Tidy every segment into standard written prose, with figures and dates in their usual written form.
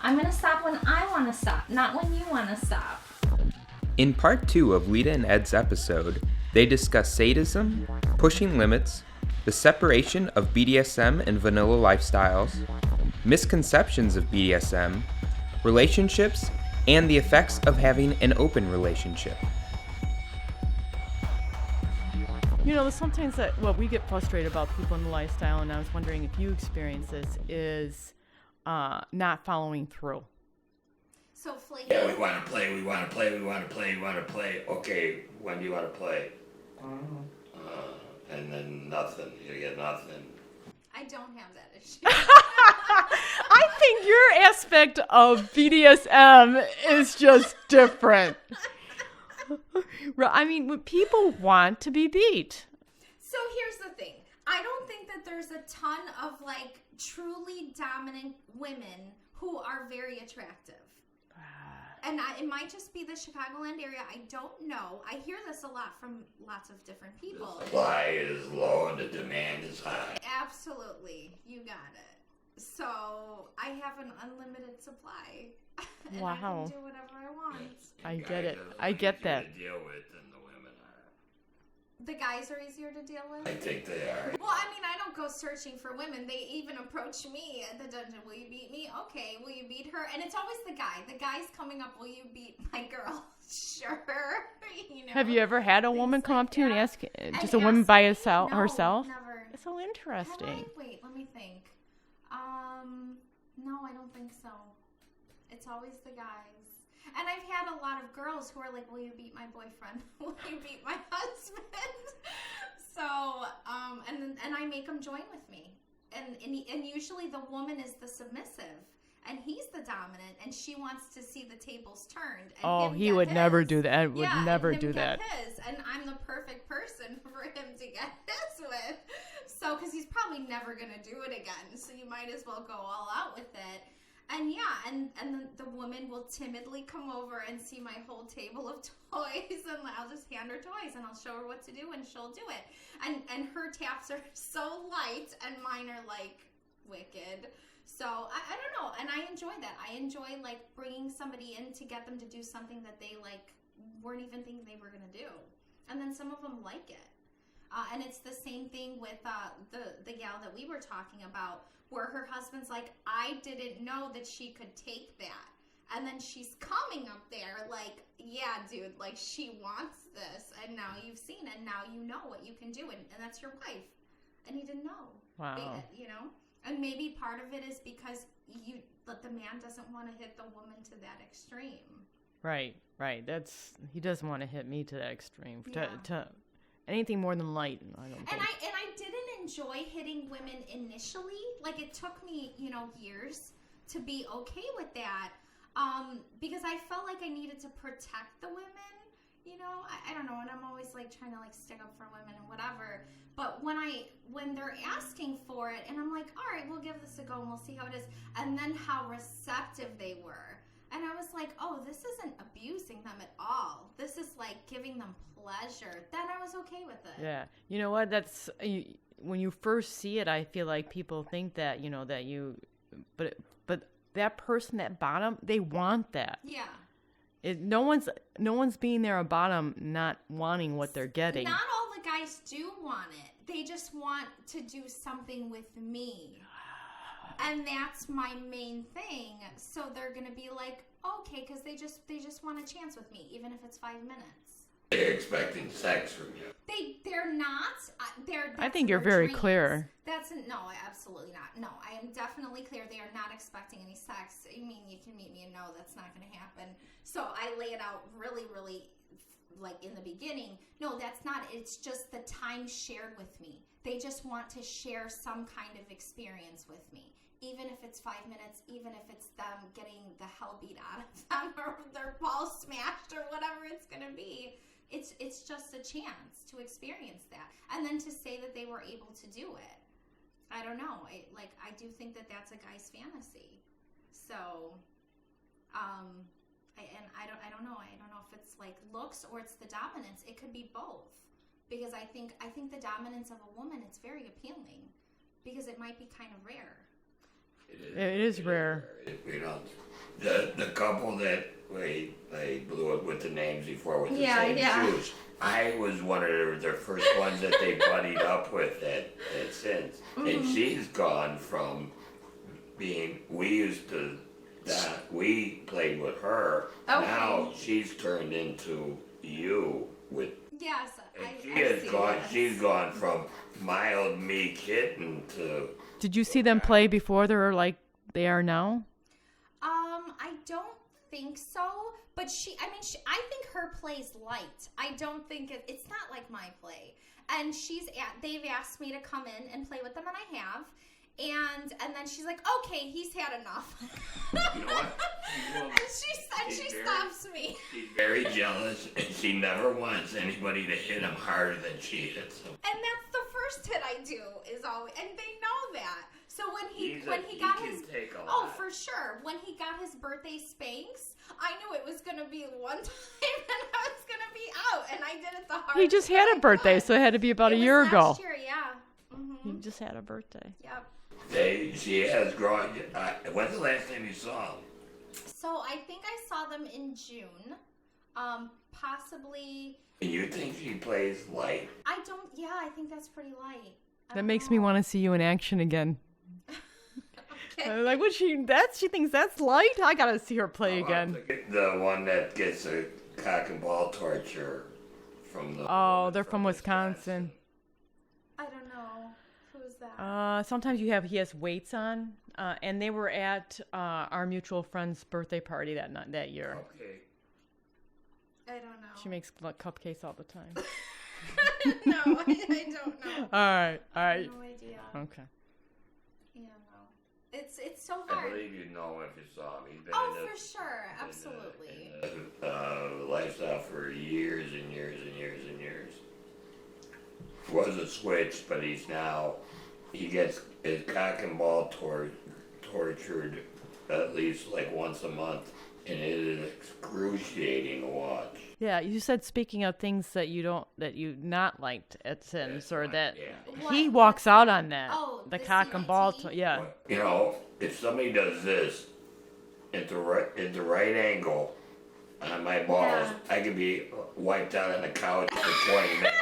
I'm going to stop when I want to stop, not when you want to stop. In part 2 of Lita and Ed's episode, they discuss sadism, pushing limits, the separation of BDSM and vanilla lifestyles, misconceptions of BDSM, relationships, and the effects of having an open relationship. You know, sometimes what we get frustrated about people in the lifestyle, and I was wondering if you experience this, is not following through. So flaky. Yeah, we want to play. Okay, when do you want to play? And then nothing. You get nothing. I don't have that issue. I think your aspect of BDSM is just different. I mean, people want to be beat. So here's the thing. I don't think that there's a ton of like truly dominant women who are very attractive. And it might just be the Chicagoland area. I don't know. I hear this a lot from lots of different people. The supply is low and the demand is high. Absolutely. You got it. So I have an unlimited supply. And Wow. I can do whatever I want. I get it. I get that. To deal with than the women are. The guys are easier to deal with? I think they are. Well, I mean, I don't go searching for women. They even approach me at the dungeon. Will you beat me? Okay. Will you beat her? And it's always the guy. The guy's coming up. Will you beat my girl? Sure. You know? Have you ever had a woman come like up to you and that. ask, just And a woman ask by me? herself? No, herself? Never. It's so Have I? interesting. Wait, let me think. No, I don't think so. It's always the guys. And I've had a lot of girls who are like, will you beat my boyfriend? Will you beat my husband? So, and I make them join with me. And usually the woman is the submissive. And he's the dominant, and she wants to see the tables turned. And Oh, him he get would never his. do that. Would Yeah, never and him do get that. His, and I'm the perfect person for him to get his with. So, because he's probably never going to do it again. So you might as well go all out with it. And yeah, and the woman will timidly come over and see my whole table of toys, and I'll just hand her toys, and I'll show her what to do, and she'll do it. And her taps are so light, and mine are like wicked. So I don't know, and I enjoy that. I enjoy like bringing somebody in to get them to do something that they like weren't even thinking they were gonna do, and then some of them like it. And it's the same thing with the gal that we were talking about, where her husband's like, I didn't know that she could take that. And then she's coming up there like, yeah, dude, like she wants this. And now you've seen it. And now you know what you can do. And that's your wife. And he didn't know. Wow. You know? And maybe part of it is because the man doesn't want to hit the woman to that extreme. Right. He doesn't want to hit me to that extreme. Yeah. To anything more than light, I don't think. And I didn't enjoy hitting women initially. Like, it took me, years to be okay with that, because I felt like I needed to protect the women. I don't know, and I'm always like trying to like stick up for women and whatever. But when they're asking for it, and I'm like, all right, we'll give this a go and we'll see how it is. And then how receptive they were. And I was like, oh, this isn't abusing them at all. This is like giving them pleasure. Then I was okay with it. Yeah. You know what? That's when you first see it, I feel like people think that, but that person at bottom, they want that. Yeah. No one's being there at bottom not wanting what they're getting. Not all the guys do want it. They just want to do something with me. And that's my main thing. So they're going to be like, okay, because they just want a chance with me, even if it's 5 minutes. They're expecting sex from you. They're not. I think you're very clear. No, absolutely not. No, I am definitely clear. They are not expecting any sex. I mean, you can meet me and no, that's not going to happen. So I lay it out really, really, like in the beginning. No, that's not. It's just the time shared with me. They just want to share some kind of experience with me. Even if it's 5 minutes, even if it's them getting the hell beat out of them or their balls smashed or whatever it's going to be. It's just a chance to experience that. And then to say that they were able to do it. I don't know. I do think that that's a guy's fantasy. So, I don't know. I don't know if it's like looks or it's the dominance. It could be both. Because I think the dominance of a woman, it's very appealing. Because it might be kind of rare. It is rare. We don't The couple that they blew it with the names before with the Yeah, same yeah. shoes. I was one of their first ones that they buddied up with at since. And she's gone from being, we played with her. Okay. Now she's turned into you with, Yes, and I she see gone, this. she's gone from mild me kitten to, Did you see them play before they were like they are now? I don't think so. But I think her play's light. I don't think it's not like my play. And they've asked me to come in and play with them, and I have. And then she's like, okay, he's had enough. you know what? and she stops me. She's very jealous, and she never wants anybody to hit him harder than she hits him. And that's the first hit I do is always, and they know that. So when he He got can his take a oh lot. for sure, when he got his birthday spanks, I knew it was gonna be one time and I was gonna be out, and I did it the hardest. He just had a birthday, so it had to be about a year ago. Last year, yeah. He just had a birthday. Yep. She has grown. When's the last time you saw him? So I think I saw them in June, possibly. And you think she plays light? I don't. Yeah, I think that's pretty light. That makes me want to see you in action again. Okay. Like what she thinks that's light. I gotta see her play again. The one that gets a cock and ball torture from the. Oh, they're from Wisconsin. I don't know. Who's that? Sometimes he has weights on, and they were at our mutual friend's birthday party that year. Okay. I don't know. She makes cupcakes all the time. No, I don't know. All right. I have no idea. Okay. Yeah, no. It's so I hard. believe you know if you saw him. He's been Oh, in for this, sure. Absolutely. in the lifestyle for years and years and years and years. Was a switch, but he gets his cock and ball tortured at least like once a month, and it is excruciating to watch. Yeah, you said speaking of things that you not liked at Sims, or that Yeah. he What? walks out on that. Oh, the the cock and ball. CIT? Yeah. You know, if somebody does this at the right angle on my balls, Yeah. I could be wiped out on the couch for 20 minutes.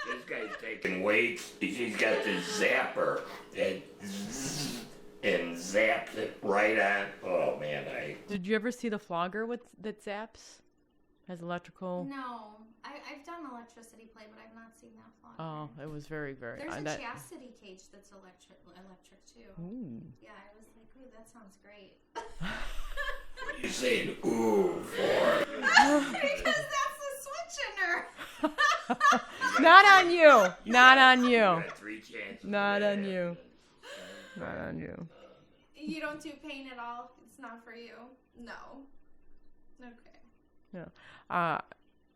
This guy's taking weights. He's got this zapper that and zaps it right on. Oh man, Did you ever see the flogger that zaps? Has electrical. No, I've done electricity play, but I've not seen that flogger. Oh, it was very, very. There's a chastity cage that's electric too. Ooh. Yeah, I was like, ooh, that sounds great. what are you saying ooh for? Because that's the switch in her. Not on you. Not on You you. got 3 chances. Not of on that. you. Not on you. You don't do pain at all? It's not for you? No. Okay. Yeah.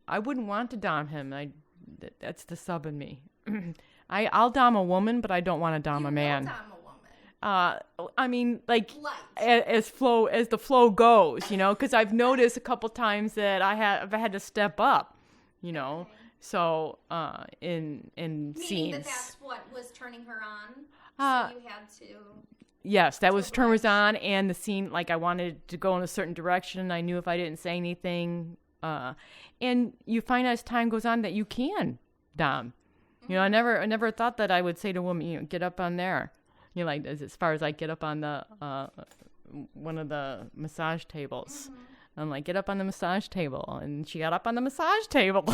I wouldn't want to dom him. That's the sub in me. I'll dom a woman, but I don't want to dom a man. You will dom a woman. I mean, like Light. as the flow goes, because I've noticed a couple times that I've had to step up, Okay. So in Meaning scenes. that's what was turning her on. So you had to. Yes, that was to turn was oblige. on, and the scene, like I wanted to go in a certain direction. I knew if I didn't say anything, and you find as time goes on that you can dom. I never thought that I would say to a woman, get up on there. Like as far as I get up on the one of the massage tables. I'm like, get up on the massage table, and she got up on the massage table.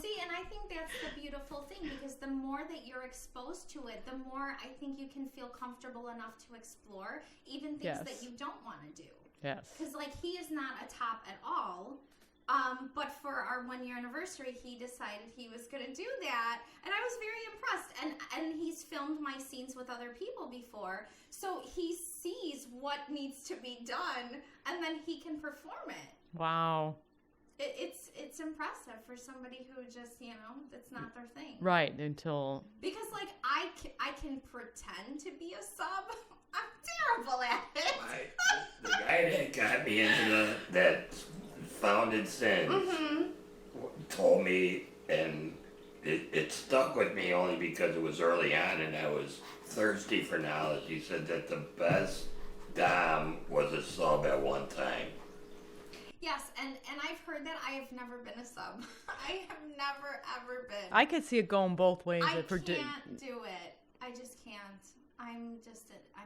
See, and I think that's the beautiful thing, because the more that you're exposed to it, the more I think you can feel comfortable enough to explore even things that Yes. you don't want to do. Yes. Because, he is not a top at all. But for our 1-year anniversary, he decided he was going to do that. And I was very impressed. And he's filmed my scenes with other people before. So he sees what needs to be done, and then he can perform it. Wow. It's impressive for somebody who just, that's not their thing. Right, until... Because, I can pretend to be a sub. I'm terrible at it. The guy that got me into that founded sin told me, and it stuck with me only because it was early on and I was thirsty for knowledge. He said that the best dom was a sub at one time. Yes, and I've heard that. I have never been a sub. I have never, ever been. I could see it going both ways. I can't do it. I just can't. I'm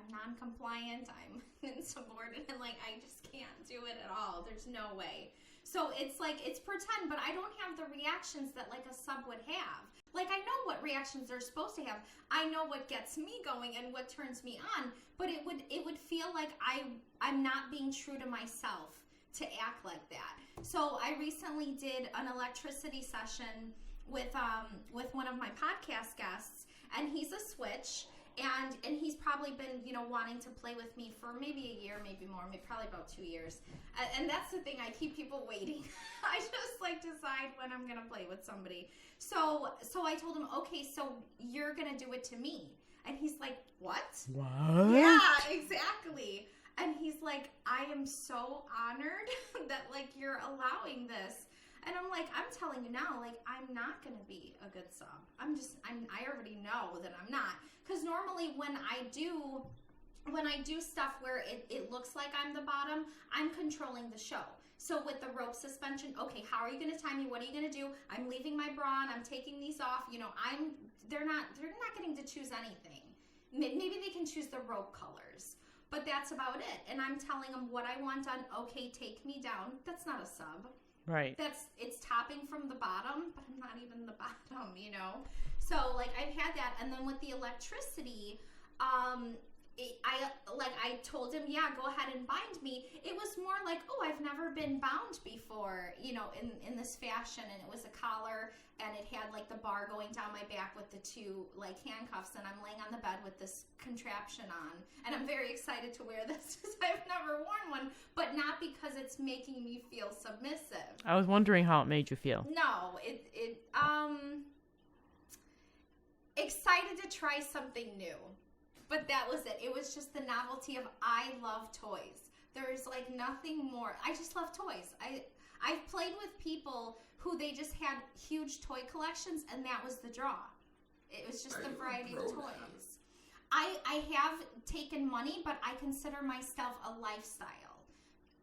non-compliant. I'm insubordinate. Like, I just can't do it at all. There's no way. So it's like, it's pretend, but I don't have the reactions that like a sub would have. Like, I know what reactions they're supposed to have. I know what gets me going and what turns me on, but it would feel like I'm not being true to myself to act like that. So I recently did an electricity session with one of my podcast guests, and he's a switch. And he's probably been, wanting to play with me for maybe a year, maybe more, probably about 2 years. And that's the thing, I keep people waiting. I just decide when I'm going to play with somebody. So I told him, okay, so you're going to do it to me. And he's like, what? What? Yeah, exactly. And he's like, I am so honored that you're allowing this. And I'm like, I'm telling you now, I'm not going to be a good sub. I already know that I'm not. Because normally when I do stuff where it looks like I'm the bottom, I'm controlling the show. So with the rope suspension, okay, how are you going to tie me? What are you going to do? I'm leaving my bra on. I'm taking these off. They're not getting to choose anything. Maybe they can choose the rope colors, but that's about it. And I'm telling them what I want done. Okay, take me down. That's not a sub. Right. It's topping from the bottom, but I'm not even the bottom, So I've had that, and then with the electricity, I told him, yeah, go ahead and bind me. It was more like, oh, I've never been bound before, in this fashion, and it was a collar, and it had the bar going down my back with the two handcuffs, and I'm laying on the bed with this contraption on, and I'm very excited to wear this because I've never worn one, but not because it's making me feel submissive. I was wondering how it made you feel. No, excited to try something new. But that was it. It was just the novelty of, I love toys. There's nothing more. I just love toys. I've played with people who they just had huge toy collections, and that was the draw. It was just the variety of toys. I have taken money, but I consider myself a lifestyle.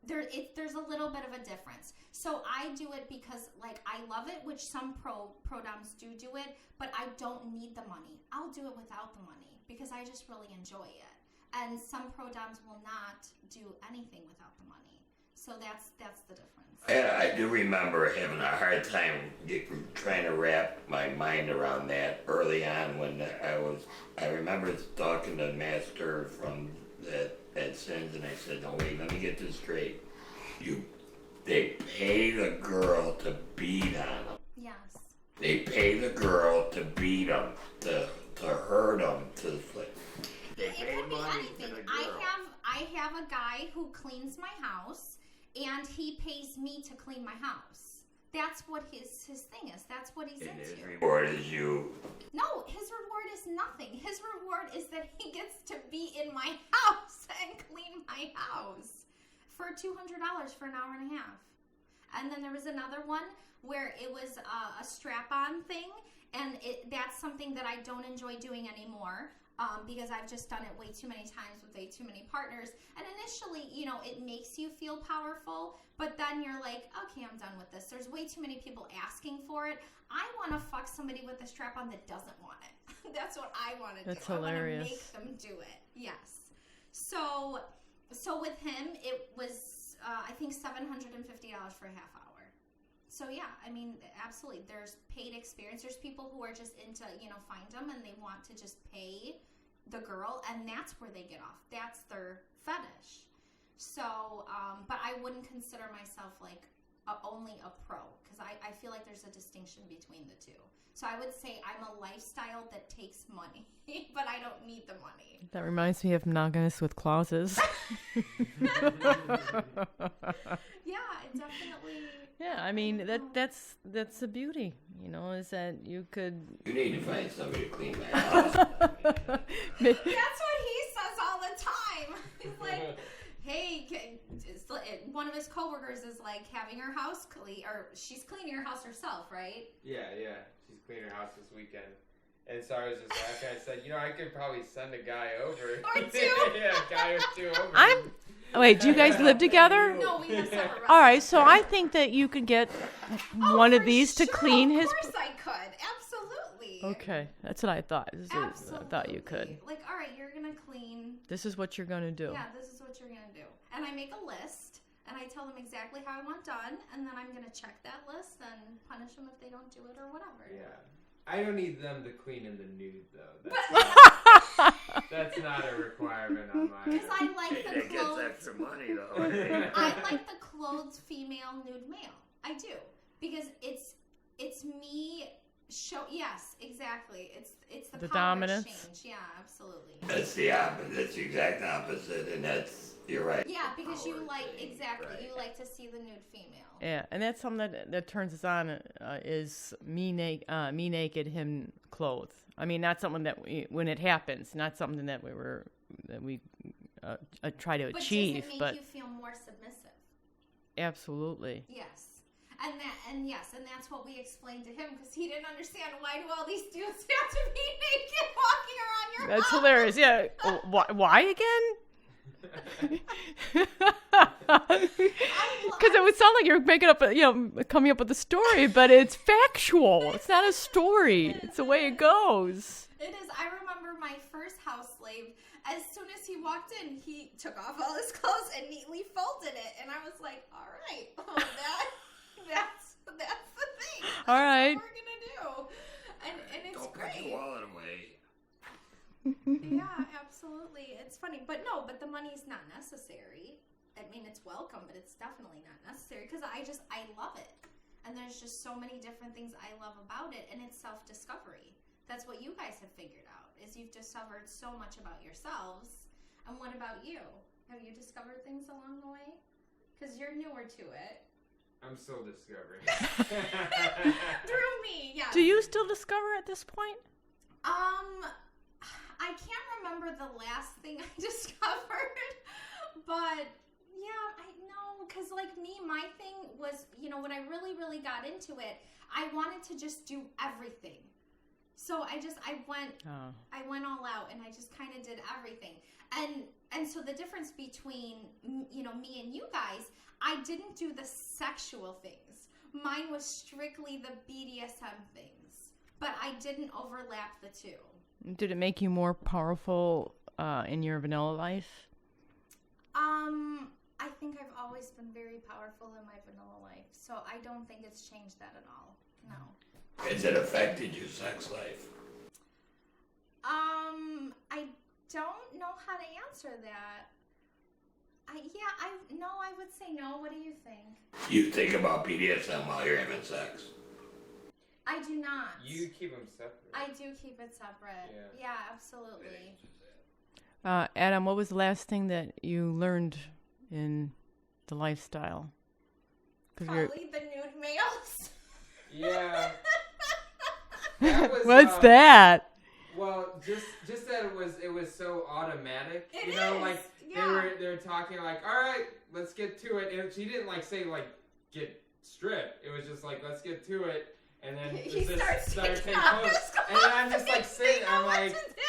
There's a little bit of a difference. So I do it because I love it, which some pro doms do it, but I don't need the money. I'll do it without the money because I just really enjoy it. And some pro doms will not do anything without the money. So that's the difference. I do remember having a hard time trying to wrap my mind around that early on when I remember talking to Master from at Sins, and I said, no, wait, let me get this straight. They pay the girl to beat on them. Yes. They pay the girl to beat them, to hurt them, They pay It could be money anything. to the girl. I have a guy who cleans my house, and he pays me to clean my house. That's what his thing is. That's what he's And into. his reward is you. No, his reward is nothing. His reward is that he gets to be in my house and clean my house for $200 for an hour and a half. And then there was another one where it was a strap-on thing, and that's something that I don't enjoy doing anymore. Because I've just done it way too many times with way too many partners. And initially, it makes you feel powerful, but then you're like, okay, I'm done with this. There's way too many people asking for it. I want to fuck somebody with a strap-on that doesn't want it. That's what I want to do. That's hilarious. I want to make them do it. Yes. So with him, it was, I think, $750 for a half hour. So yeah, I mean, absolutely. There's paid experience. There's people who are just into, find them and they want to just pay the girl, and that's where they get off. That's their fetish. So, but I wouldn't consider myself only a pro, because I feel like there's a distinction between the two. So I would say I'm a lifestyle that takes money, but I don't need the money. That reminds me of monogamous with clauses. Yeah, it definitely. Yeah, I mean that's the beauty, is that you could. You need to find somebody to clean my house. That's what he says all the time. He's like, hey, one of his coworkers is having her house clean, or she's cleaning her house herself, right? Yeah. She's cleaning her house this weekend. And so I was just laughing. I said, I could probably send a guy over. Or two. Yeah, a guy or two over. Wait, do you guys live together? No, we have separate All right, so I think that you could get one of for these to sure. clean his. Of course I could. Absolutely. Okay, that's what I thought. Absolutely. I thought you could. Like, all right, you're gonna clean. This is what you're gonna do. Yeah, this is what you're gonna do. And I make a list, and I tell them exactly how I want done, and then I'm gonna check that list and punish them if they don't do it or whatever. Yeah. I don't need them to clean in the nude, though. That's not a requirement on my Because I like the It gets clothes. extra money though. I like the clothed female nude male. I do, because it's me. Yes, exactly. It's the The power dominance? exchange. Yeah, absolutely. That's the opposite. That's the exact opposite, and you're right. Yeah, because you Power like thing, exactly. right. You like to see the nude female. Yeah, and that's something that turns us on is me naked, him clothed. I mean, not something that when it happens, not something that we try to But achieve, does it make but you feel more submissive? absolutely. Yes. And that's what we explained to him, because he didn't understand why do all these dudes have to be naked walking around your That's house. hilarious. Yeah. Why again? Because it would sound like you're making up, coming up with a story, but it's factual. It's not a story. It's the way it goes. It is. I remember my first house slave. As soon as he walked in, he took off all his clothes and neatly folded it, and I was like, "All right, that's the thing. That's All right. what we're gonna do." And it's Don't put great. your wallet away. Yeah, absolutely. It's funny, but the money's not necessary. I mean, it's welcome, but it's definitely not necessary, because I love it. And there's just so many different things I love about it, and it's self-discovery. That's what you guys have figured out, is you've discovered so much about yourselves. And what about you? Have you discovered things along the way? Because you're newer to it. I'm still discovering. Through me, yeah. Do you still discover at this point? I can't remember the last thing I discovered, but yeah, I know, because like me, my thing was, when I really, really got into it, I wanted to just do everything. So I went all out, and I just kind of did everything. And so the difference between, me and you guys, I didn't do the sexual things. Mine was strictly the BDSM things, but I didn't overlap the two. Did it make you more powerful in your vanilla life? I think I've always been very powerful in my vanilla life, so I don't think it's changed that at all. No. Has it affected your sex life? I don't know how to answer that. I would say no. What do you think? You think about BDSM while you're having sex? I do not. You keep them separate. I do keep it separate. Yeah, absolutely. Adam, what was the last thing that you learned in the lifestyle? Probably the nude males. Yeah. That was, What's that? Well, just that it was so automatic. It you know, is, like yeah. they were talking like, all right, let's get to it. And she didn't like say like get stripped. It was just like let's get to it. And then He just starts started taking taking off clothes. his And then I'm clothes. just like sitting. He doesn't I'm know what like, to do.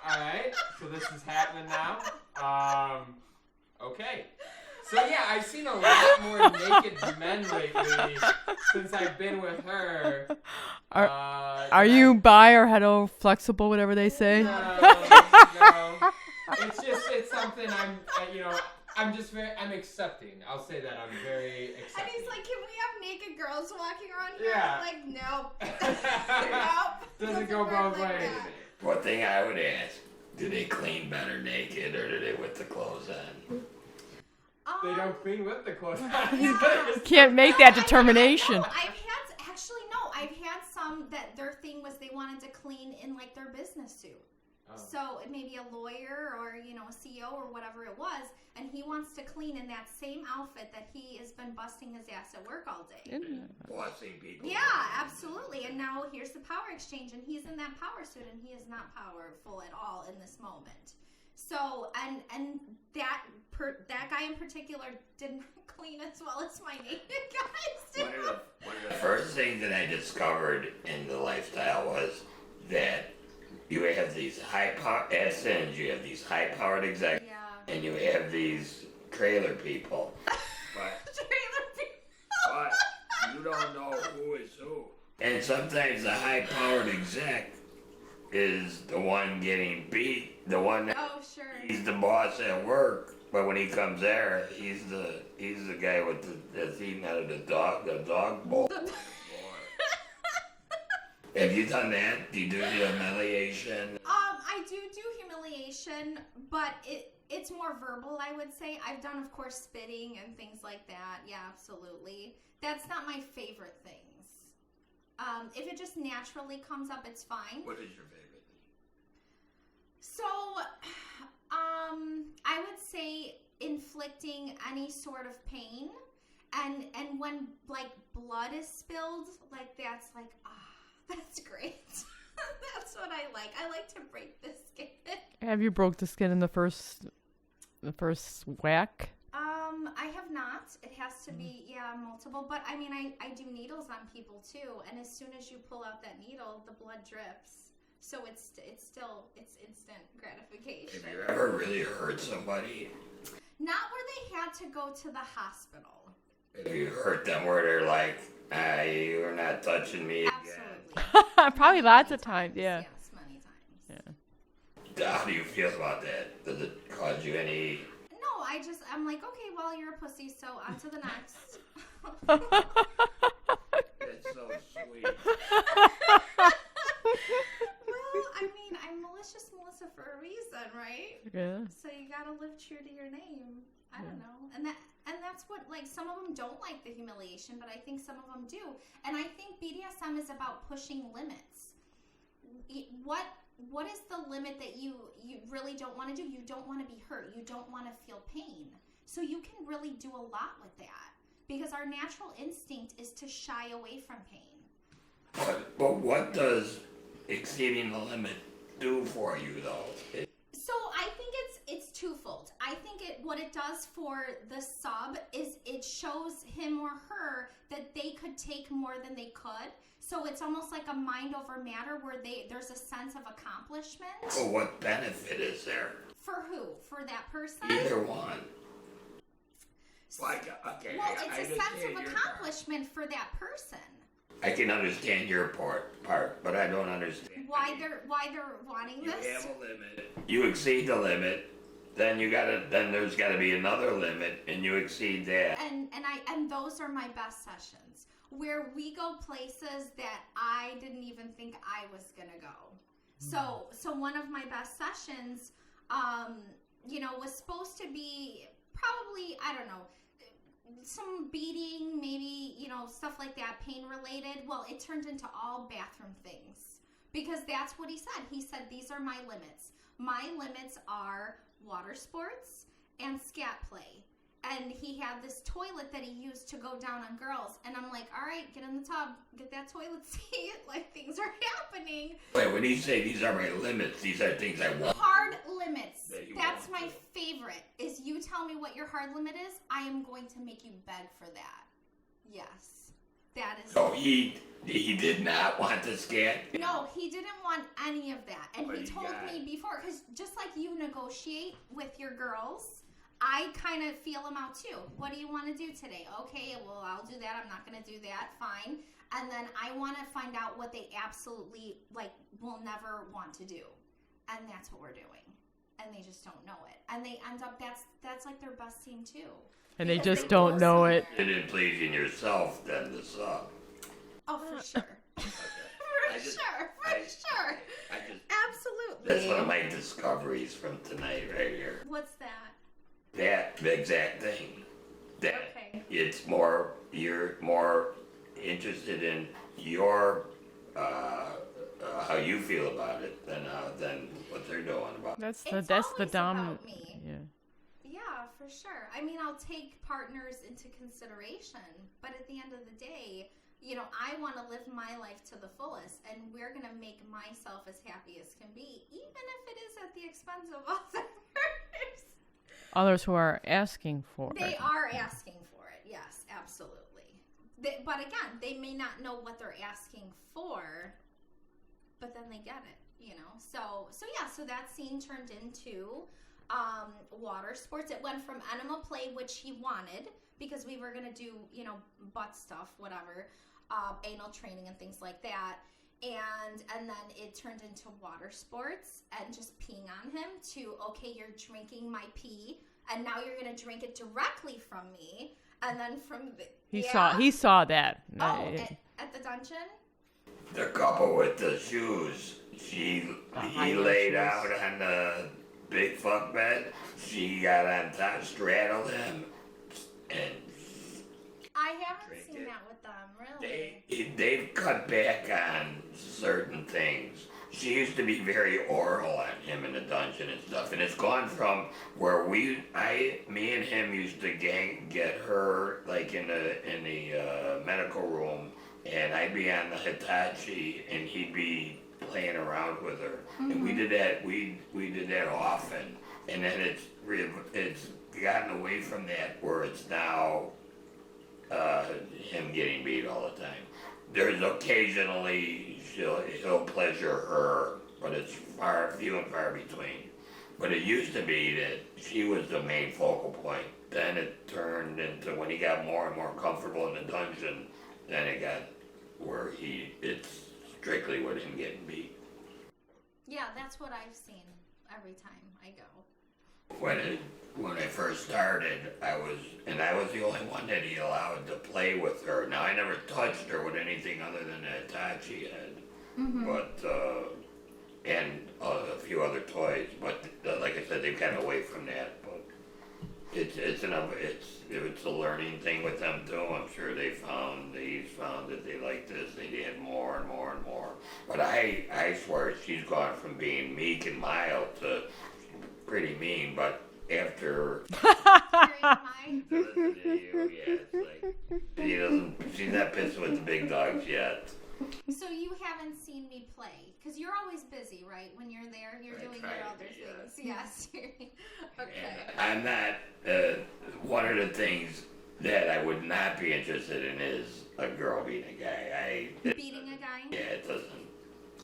all right, so this is happening now. Okay. So yeah, I've seen a lot more naked men lately since I've been with her. Are you bi or hetero flexible, whatever they say? No. It's something I'm accepting. I'll say that I'm very And accepting. he's like, can we have naked girls walking around here? Yeah. I'm like, nope. Doesn't go work both like ways. that. One thing I would ask, do they clean better naked or do they with the clothes on? They don't clean with the clothes on. Yeah. Can't make that determination. I've had some that their thing was they wanted to clean in like their business suit. Oh. So it may be a lawyer or a CEO or whatever it was, and he wants to clean in that same outfit that he has been busting his ass at work all day. Bossing people. Yeah, absolutely. And now here's the power exchange, and he's in that power suit, and he is not powerful at all in this moment. So, and that guy in particular didn't clean as well as my naked guys did. One of the first things that I discovered in the lifestyle was that you have these high-powered, at Sins, you have these high-powered executives, Yeah. and you have these trailer people. But, Trailer people. but you don't know who is who. And sometimes the high-powered exec is the one getting beat, the one that Oh, sure. he's the boss at work. But when he comes there, he's the guy with that's eating out of the dog bowl. Have you done that? Do you do the humiliation? I do humiliation, but it's more verbal, I would say. I've done, of course, spitting and things like that. Yeah, absolutely. That's not my favorite things. If it just naturally comes up, it's fine. What is your favorite thing? So, I would say inflicting any sort of pain, and when like blood is spilled, like that's like that's great. That's what I like. I like to break the skin. Have you broke the skin in the first whack? I have not. It has to be, multiple. But I mean, I do needles on people too, and as soon as you pull out that needle, the blood drips. So it's instant gratification. Have you ever really hurt somebody? Not where they had to go to the hospital. Have you hurt them where they're like, you're not touching me again? Absolutely. Probably lots of times, yeah. Yes, many times. Yeah. How do you feel about that? Does it cause you any... No, I'm like, okay, well, you're a pussy, so on to the next. That's so sweet. Well, I mean, I'm Malicious Melissa for a reason, right? Yeah. So you gotta live true to your name. I don't know. And that's what, like, some of them don't like the humiliation, but I think some of them do. And I think BDSM is about pushing limits. What is the limit that you really don't want to do? You don't want to be hurt. You don't want to feel pain. So you can really do a lot with that, because our natural instinct is to shy away from pain. But what does exceeding the limit do for you, though? So I think it's twofold. I think what it does for the sub is it shows him or her that they could take more than they could. So it's almost like a mind over matter where there's a sense of accomplishment. Well, what benefit is there? For who? For that person? Either one. Like, okay, Well, it's I a sense understand of your accomplishment for that person. I can understand your part, but I don't understand. Why they're wanting You this? have a limit. You exceed the limit, then there's gotta be another limit, and you exceed that. And those are my best sessions, where we go places that I didn't even think I was gonna go. So one of my best sessions, was supposed to be probably, I don't know, some beating, maybe, stuff like that, pain related. Well, it turned into all bathroom things, because that's what he said. He said, these are my limits. My limits are water sports and scat play. And he had this toilet that he used to go down on girls. And I'm like, all right, get in the tub, get that toilet seat. Like, things are happening. Wait, when you say these are my limits, these are things I want. Hard limits. That you That's want my to. favorite. Is you tell me what your hard limit is, I am going to make you beg for that. Yes. That is... So he did not want the scat? No, he didn't want any of that. And What he do you told got? me before, because just like you negotiate with your girls, I kind of feel them out too. What do you want to do today? Okay, well, I'll do that. I'm not going to do that. Fine. And then I want to find out what they absolutely, will never want to do. And that's what we're doing. And they just don't know it. And they end up, that's like their best scene too. And they Because just don't know it. You didn't please in yourself, then the sub. Oh, for sure. I For just- sure. I just, Absolutely. that's one of my discoveries from tonight right here. What's that? That exact thing. That Okay. you're more interested in your, how you feel about it than what they're doing about it. That's It's the always dominant. about me. Yeah. Yeah, for sure. I mean, I'll take partners into consideration, but at the end of the day, I want to live my life to the fullest, and we're going to make myself as happy as can be, even if it is at the expense of others. Others who are asking for They it. are asking for it, yes, absolutely. But again, they may not know what they're asking for, but then they get it. you know. So that scene turned into water sports. It went from animal play, which he wanted, because we were going to do, you know, butt stuff, whatever, anal training and things like that. And then it turned into water sports and just peeing on him to, okay, you're drinking my pee, and now you're going to drink it directly from me. And then from the... He saw that. Oh, at the dungeon? The couple with the shoes. He laid shoes. out on the big fuck bed. She got on top, straddled him, and I haven't seen that with them, really. they've cut back on certain things. She used to be very oral on him in the dungeon and stuff, and it's gone from where me and him used to get her like in the medical room, and I'd be on the Hitachi, and he'd be playing around with her, and we did that. We did that often, and then it's gotten away from that where it's now him getting beat all the time. There's occasionally he'll pleasure her, but it's few and far between. But it used to be that she was the main focal point. Then it turned into, when he got more and more comfortable in the dungeon, then it got where it's strictly with him getting beat. Yeah, that's what I've seen every time I go. When I first started, I was the only one that he allowed to play with her. Now, I never touched her with anything other than the Hitachi head, but and a few other toys. But like I said, they've gotten away from that. But it's a learning thing with them too. I'm sure he's found that they like this. They did more and more and more. But I swear she's gone from being meek and mild to pretty mean. But after Very to listen to you, yeah, it's like she's not pissed with the big dogs yet. So you haven't seen me play, because you're always busy, right? When you're there, you're doing your other things. Yes. Okay. And I'm not. One of the things that I would not be interested in is a girl beating a guy. Beating a guy? Yeah, it doesn't.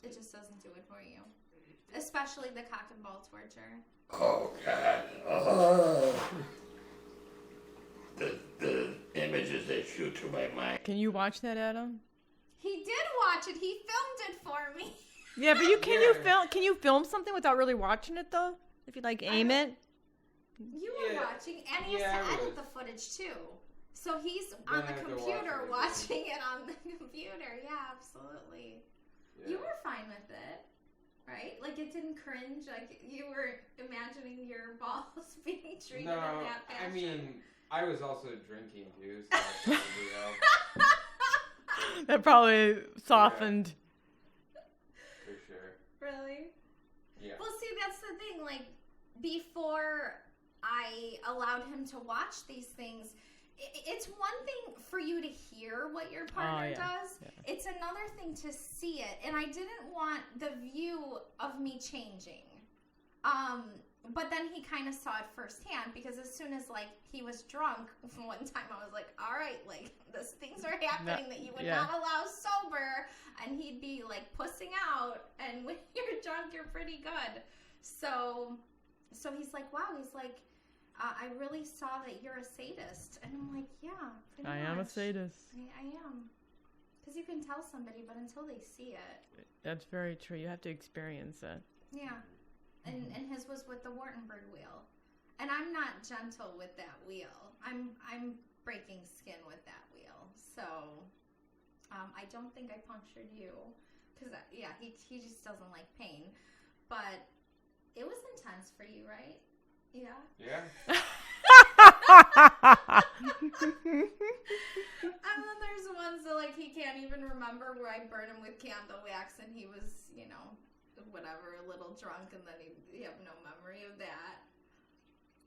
It just doesn't do it for you. Especially the cock and ball torture. Oh God. Oh. The images that shoot through my mind. Can you watch that, Adam? He did watch it. He filmed it for me. Yeah, but can you film something without really watching it though? If you like aim it? You were watching, and he has to edit the footage too. So he's on the computer watching it on the computer. Yeah, absolutely. Yeah. You were fine with it, right? Like it didn't cringe. Like you were imagining your balls being treated in that fashion. I mean, I was also drinking too, so that probably helped. That probably softened. For sure. Really? Yeah. Well, see, that's the thing. Like, before I allowed him to watch these things, it's one thing for you to hear what your partner does. Yeah. It's another thing to see it. And I didn't want the view of me changing. But then he kind of saw it firsthand, because as soon as, like, he was drunk one time, I was like, all right, like, these things are happening that you would not allow sober. And he'd be, like, pussing out. And when you're drunk, you're pretty good. So he's like, wow, he's like, I really saw that you're a sadist. And I'm like, yeah, pretty much. I am a sadist. I am. Because you can tell somebody, but until they see it. That's very true. You have to experience it. Yeah. And his was with the Wartenberg wheel. And I'm not gentle with that wheel. I'm breaking skin with that wheel. So, I don't think I punctured you. Because, he just doesn't like pain. But it was intense for you, right? Yeah? Yeah. And then there's ones that, like, he can't even remember where I burned him with candle wax, and he was, you know, whatever, a little drunk, and then he have no memory of that.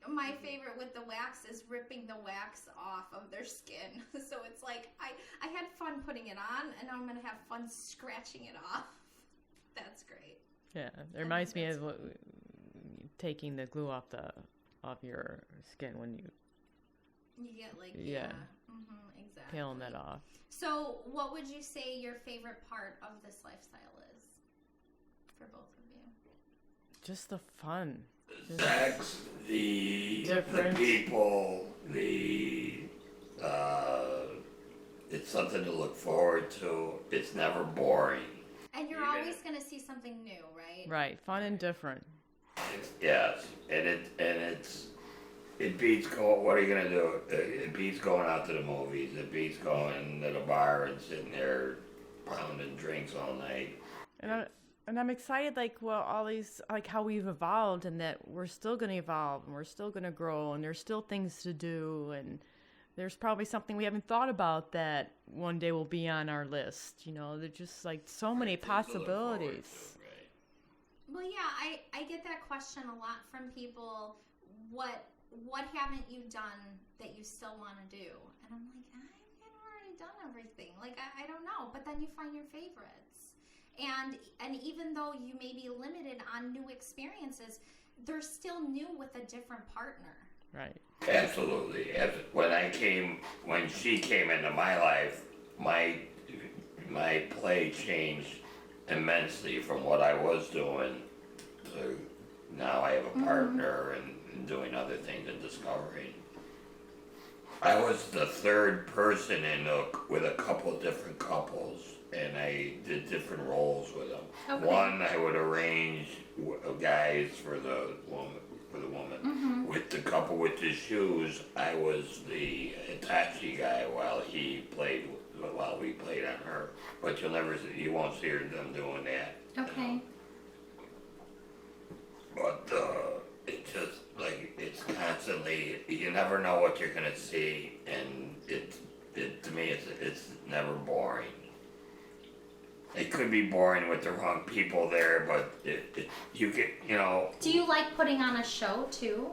My favorite with the wax is ripping the wax off of their skin. So it's like, I had fun putting it on, and I'm going to have fun scratching it off. That's great. Yeah, it reminds me of taking the glue off your skin when you get like exactly, peeling that off. So what would you say your favorite part of this lifestyle is for both of just the fun. Sex, the Different. people, it's something to look forward to. It's never boring. And you're always going to see something new, right? Right, fun and different. Yes, and it beats going. What are you gonna do? It beats going out to the movies. It beats going to the bar and sitting there pounding drinks all night. And I'm excited, like, well, all these, like, how we've evolved, and that we're still going to evolve, and we're still going to grow, and there's still things to do, and there's probably something we haven't thought about that one day will be on our list. You know, there's just, like, so many possibilities. Well, yeah, I get that question a lot from people. What haven't you done that you still want to do? And I'm like, I've already done everything. Like, I don't know. But then you find your favorites. And even though you may be limited on new experiences, they're still new with a different partner. Right. Absolutely. When she came into my life, my play changed immensely from what I was doing to now I have a partner and doing other things and discovering. I was the third person with a couple different couples, and I did different roles with them. Okay. One, I would arrange guys for the woman. With the couple with the shoes, I was the Itachi guy while we played on her. But you won't see them doing that. Okay. But it's just like it's constantly. You never know what you're gonna see, and to me it's never boring. It could be boring with the wrong people there, but you get, you know. Do you like putting on a show too?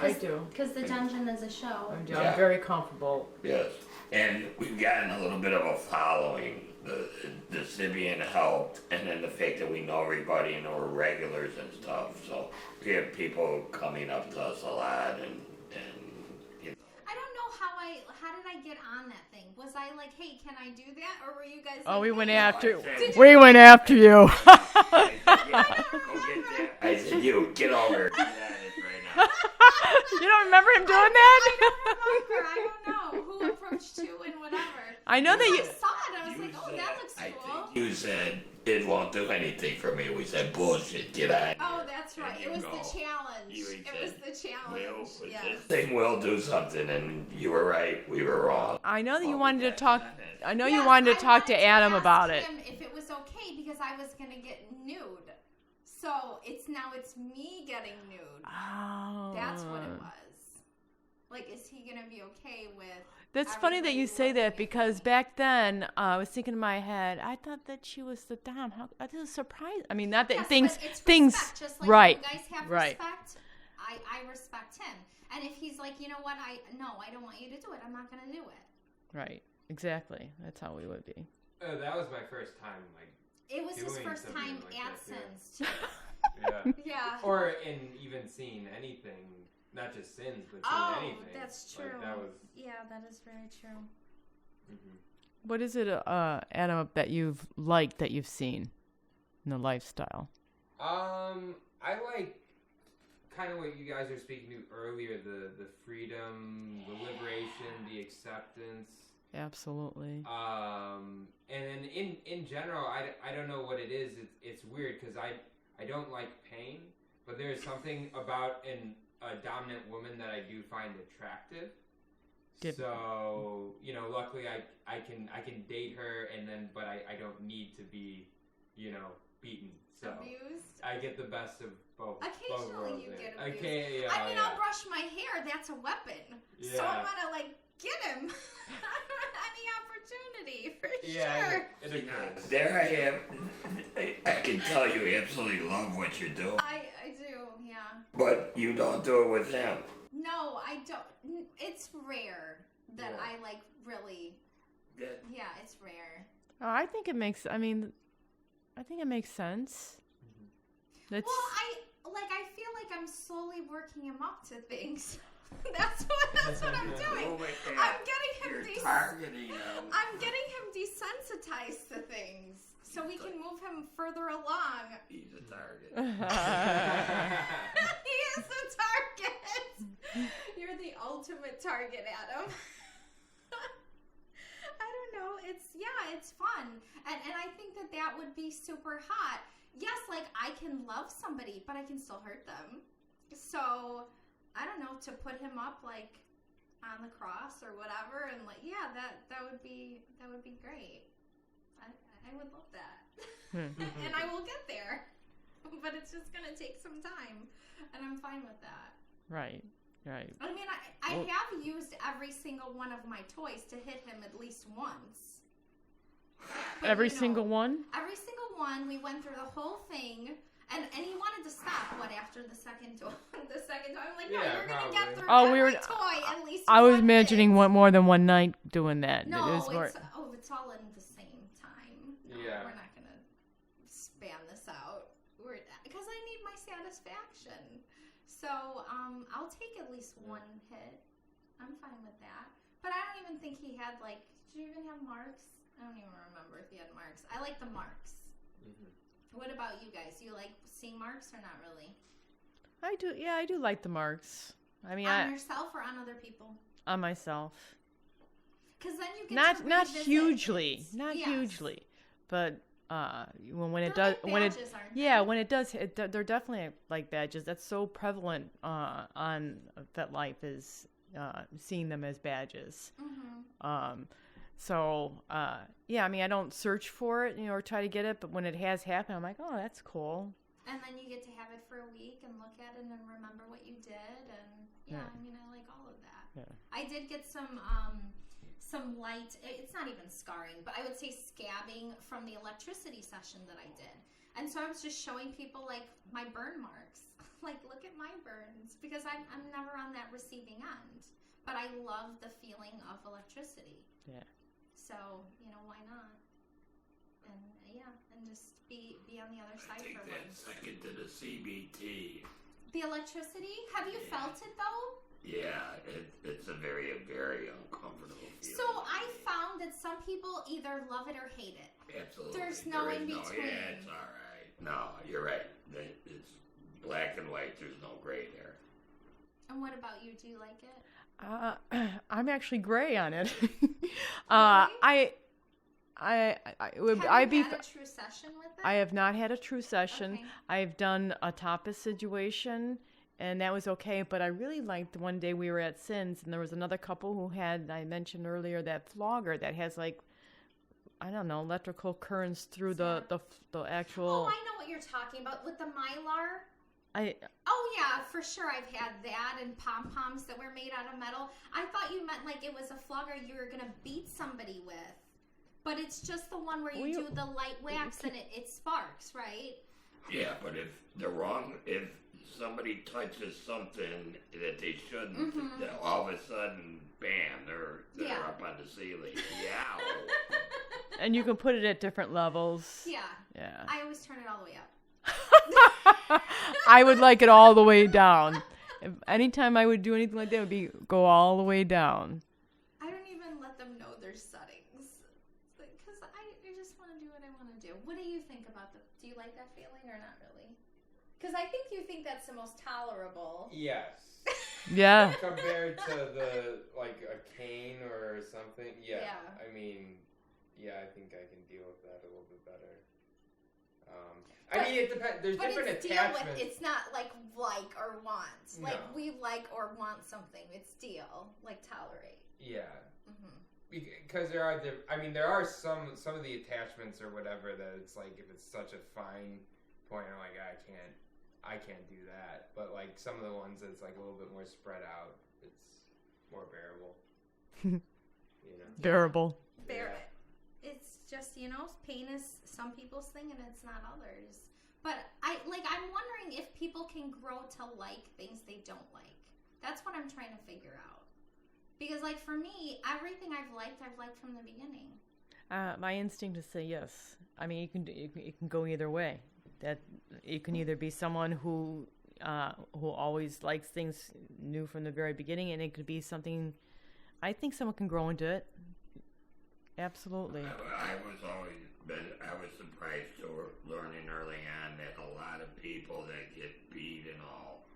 I do. Because the dungeon is a show. I'm Yeah. very comfortable. Yes, and we've gotten a little bit of a following. The Sibian helped, and then the fact that we know everybody and we're regulars and stuff. So we have people coming up to us a lot, and you know. I don't know how did I get on that thing? Was I like, hey, can I do that? Or were you guys Oh, like, we went hey, after. Did We went after you. Go get that. I said, you get over. Do that right now. You don't remember him doing that? I don't know who approached who and whatever. I know that I you. saw it. I was like, oh, that looks I cool. think you said it won't do anything for me. We said bullshit. Get on. Oh, that's right. It was Go. the challenge. You It was the challenge. Yeah. This thing will do something, and you were right. We were wrong. I know that you Well, wanted to that's talk. not it. I know Yes, you wanted to I talk to wanted Adam ask about it. him if it was okay because I was gonna get nude. So it's me getting nude. Oh. That's what it was. Like, is he gonna be okay with? That's funny that you everybody say looking that at because me? back then I was thinking in my head, I thought that she was the dom. How that is a surprise. I mean, not that Yes, things but it's things respect, just like right. You guys have right. respect. I respect him, and if he's like, you know what, I don't want you to do it. I'm not gonna do it. Right. Exactly. That's how we would be. Oh, that was my first time, like, It was his Doing first something time like at that, yeah. Sins too. yeah. Yeah. Or in even seeing anything, not just sins, but seeing Oh, anything. that's true. Like, that was. Yeah, that is very true. Mm-hmm. What is it, Adam, that you've liked that you've seen in the lifestyle? I like kind of what you guys were speaking to earlier, the freedom, the liberation, the acceptance. Absolutely. And then in general, I don't know what it is. It's weird because I don't like pain, but there's something about a dominant woman that I do find attractive. So, you know, luckily I can date her but I don't need to be, you know, beaten. So Abused? I get the best of both. Occasionally worlds you there. get abused. Okay, yeah, I mean, yeah. I'll brush my hair. That's a weapon. So Yeah. I'm gonna like get him any opportunity for Yeah, sure. it occurs. There I am. I can tell you absolutely love what you're doing, I do, yeah. but you don't do it with him. No, I don't. It's rare that Yeah. I like really. That- Yeah, it's rare. Oh, I think it makes sense. That's Well, I feel like I'm slowly working him up to things. That's what I'm doing. Oh my God. I'm getting him You're targeting him. I'm getting him desensitized to things. so we can move him further along. He's a target. He is a target. You're the ultimate target, Adam. I don't know. It's fun. And I think that would be super hot. Yes, like I can love somebody, but I can still hurt them. So, I don't know, to put him up like on the cross or whatever, and like, yeah, that would be great. I would love that. And I will get there. But it's just going to take some time. And I'm fine with that. Right. I mean, I have used every single one of my toys to hit him at least once. But, every single one? Every single one. We went through the whole thing. And he wanted to stop, after the second toy? The second toy? I'm like, no, you're going to get through every toy at least I was one imagining hit. more than one night doing that. No, It was more, it's all in the same time. No, Yeah. We're not going to span this out. Because I need my satisfaction. So, I'll take at least one hit. I'm fine with that. But I don't even think he had, like, did you even have marks? I don't even remember if he had marks. I like the marks. Mm-hmm. What about you guys? You like seeing marks or not really? I do. Yeah, I do like the marks. I mean, on yourself or on other people? On myself. Because then you get not to hugely, it. not Yes. hugely, but when it They're does, like when it badges, aren't yeah, they? when it does, they're definitely like badges. That's so prevalent on FetLife is seeing them as badges. Mm-hmm. So, yeah, I mean, I don't search for it, or try to get it, but when it has happened, I'm like, oh, that's cool. And then you get to have it for a week and look at it and remember what you did. And, yeah. I mean, I like all of that. Yeah. I did get some light, it's not even scarring, but I would say scabbing from the electricity session that I did. And so I was just showing people, like, my burn marks. Like, look at my burns. Because I'm never on that receiving end. But I love the feeling of electricity. Yeah. So, why not? And and just be on the other side Take for that once. second to the CBT. The electricity? Have you felt it though? Yeah, it's a very, very uncomfortable feeling. So I found that some people either love it or hate it. Absolutely. There's no in between. Yeah, it's all right. No, you're right. It's black and white. There's no gray there. And what about you? Do you like it? I'm actually gray on it. Really? Have you had a true session with it? I have not had a true session. Okay. I've done a tapas situation, and that was okay. But I really liked one day we were at Sins, and there was another couple who had, I mentioned earlier, that flogger that has like, I don't know, electrical currents through the actual. Oh, I know what you're talking about with the Mylar. Oh yeah, for sure. I've had that and pom poms that were made out of metal. I thought you meant like it was a flogger you were gonna beat somebody with, but it's just the one where you do the light wax and it sparks, right? Yeah, but if somebody touches something that they shouldn't, then all of a sudden, bam, they're up on the ceiling. Yow. And you can put it at different levels. Yeah. Yeah. I always turn it all the way up. I would like it all the way down. Anytime I would do anything like that, it would be go all the way down. I don't even let them know their settings. Because I just want to do what I want to do. What do you think about do you like that feeling or not really? Because I think you think that's the most tolerable. Yes. Yeah. Compared to like a cane or something. Yeah. Yeah. I mean, yeah, I think I can deal with that a little bit better. I mean, it depends. There's different it's attachments. Deal with, it's not like or want. Like No. we like or want something. It's deal. Like tolerate. Yeah. Mm-hmm. Because there are some of the attachments or whatever that it's like if it's such a fine point, I'm like I can't do that. But like some of the ones that's like a little bit more spread out, it's more bearable. Bearable. Bear it. It's just, pain is some people's thing and it's not others. But I'm wondering if people can grow to like things they don't like. That's what I'm trying to figure out. Because like for me, everything I've liked from the beginning. My instinct is to say yes. I mean, you can go either way. That you can either be someone who always likes things new from the very beginning, and it could be something. I think someone can grow into it. Absolutely. I was always I was surprised to learning early on that a lot of people that get beat and all,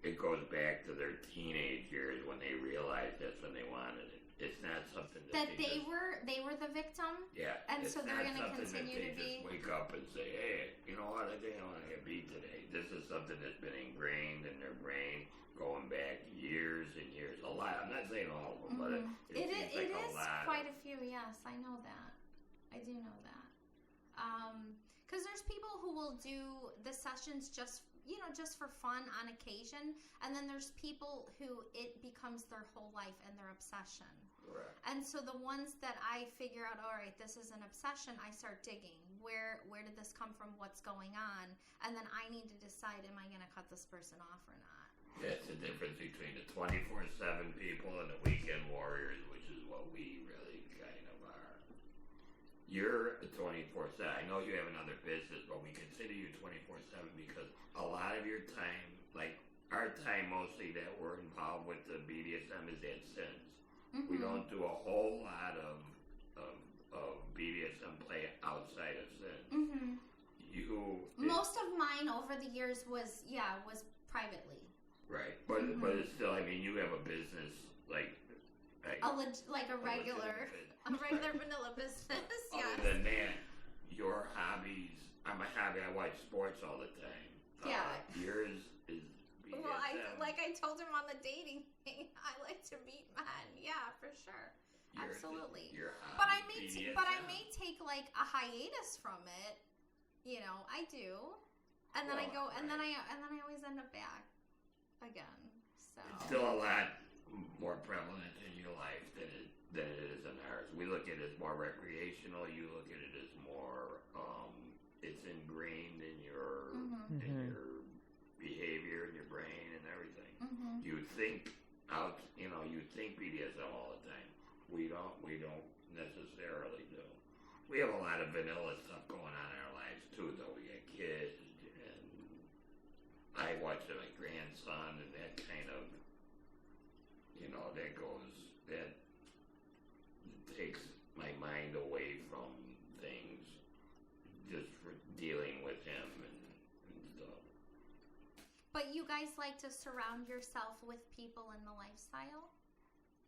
it goes back to their teenage years when they realized that's when they wanted it. It's not something that they were the victim. Yeah, and it's so they're not going to something continue that to they be. just wake up and say, "Hey, you know what? I think I want to get beat today." This is something that's been ingrained in their brain going back years and years. A lot. I'm not saying all of them, but it seems like a lot. Quite a few. Yes, I know that. I do know that. Because there's people who will do the sessions just for fun on occasion, and then there's people who it becomes their whole life and their obsession. Correct. And so the ones that I figure out, all right, this is an obsession, I start digging. Where did this come from? What's going on? And then I need to decide, am I going to cut this person off or not? That's the difference between the 24/7 people and the weekend warriors, which is what we really kind of are. You're a 24/7. I know you have another business, but we consider you 24/7 because a lot of your time, like our time mostly that we're involved with the BDSM is at Sins. Mm-hmm. We don't do a whole lot of BDSM play outside of Sins. Mm-hmm. Most of mine over the years was privately. Right, but it's still. I mean, you have a business like a regular vanilla business. Yes. Other than that, your hobbies. I'm a hobby. I watch sports all the time. Yeah. Yours is BDSM. Well, I told him on the dating thing, I like to meet men. Yeah, for sure. Absolutely. But I may take like a hiatus from it. You know, I do. And then I go, and then I always end up back again. So it's still a lot more prevalent in your life than it is in ours. We look at it as more recreational. You look at it as more. It's ingrained in your behavior, in your brain, and everything. Mm-hmm. You think BDSM all the time. We don't necessarily do. We have a lot of vanilla stuff going on in our lives too, though. We got kids, and I watch my grandson, and that kind of, that takes my mind away from things, just for dealing with him and stuff. But you guys like to surround yourself with people in the lifestyle?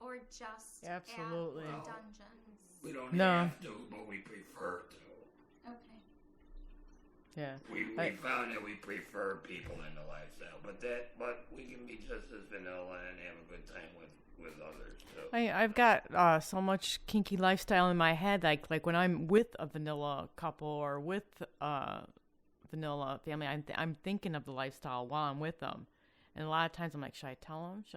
Or just Absolutely. at dungeons? We don't have to, but we prefer to. Okay. Yeah. We found that we prefer people in the lifestyle, but we can be just as vanilla and have a good time with others too. I've got so much kinky lifestyle in my head, like when I'm with a vanilla couple or with a vanilla family, I'm thinking of the lifestyle while I'm with them. And a lot of times I'm like, should I tell them? She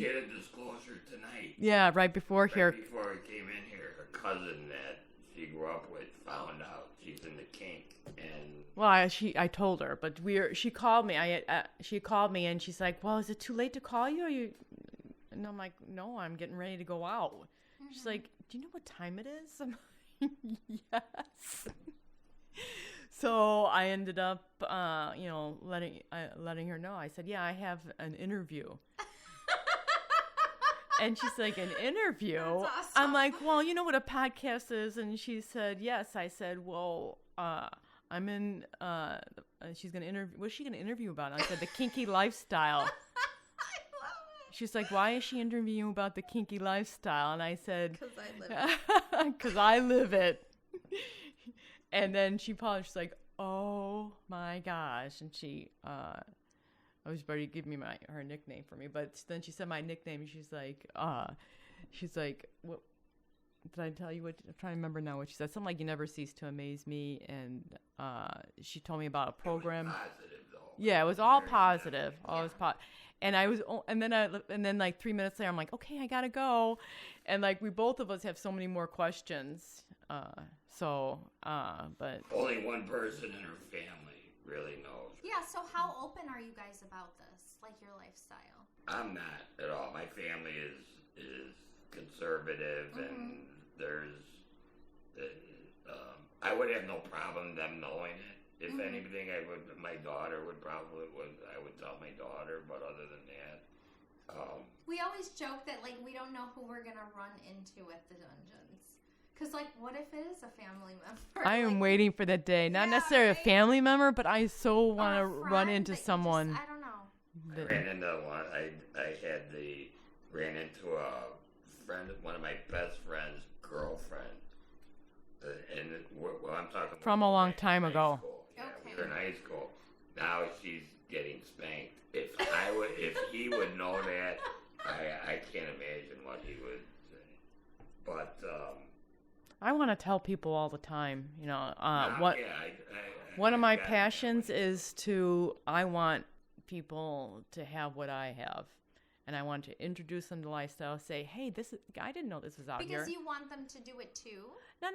had a disclosure tonight. Yeah, right before he came in here, her cousin that she grew up with found out she's in the kink, and well, I told her, but she called me. She called me and she's like, well, is it too late to call you? And I'm like, no, I'm getting ready to go out. Mm-hmm. She's like, do you know what time it is? I'm like, yes. So I ended up, letting her know. I said, yeah, I have an interview. And she's like, an interview? That's awesome. I'm like, well, you know what a podcast is? And she said, yes. I said, well, I'm in, she's going to interview, what's she going to interview about? And I said, the kinky lifestyle. I love it. She's like, why is she interviewing about the kinky lifestyle? And I said, because I live it. Because I live it. And then she's like, oh my gosh. And she, I was ready to give me her nickname for me. But then she said my nickname. She's like, what did I tell you? I'm trying to remember now what she said. Something like, you never cease to amaze me. And she told me about a program. It was positive, though. Yeah, it was all positive. And and then like 3 minutes later, I'm like, okay, I gotta go. And like, we both of us have so many more questions. But only one person in her family really knows. Yeah, so how open are you guys about this? Like your lifestyle? I'm not at all. My family is conservative, and there's I would have no problem them knowing it. If anything, I would tell my daughter, but other than that, we always joke that like we don't know who we're gonna run into at the dungeons. Because, like, what if it is a family member? I am Like, waiting for that day. Not Yeah, necessarily right? a family member, but I so or want a to run friend into that you just- someone. I don't know. I ran into one. Ran into a friend, one of my best friend's girlfriend, and well, I'm talking From a long time high ago. School. Yeah, we Okay. were in high school. Now she's getting spanked. If he would know that, I can't imagine what he would say. But I want to tell people all the time, what yeah, one of my I got it. passions is I want people to have what I have. And I want to introduce them to lifestyle, say, hey, I didn't know this was out here. Because you want them to do it too? Not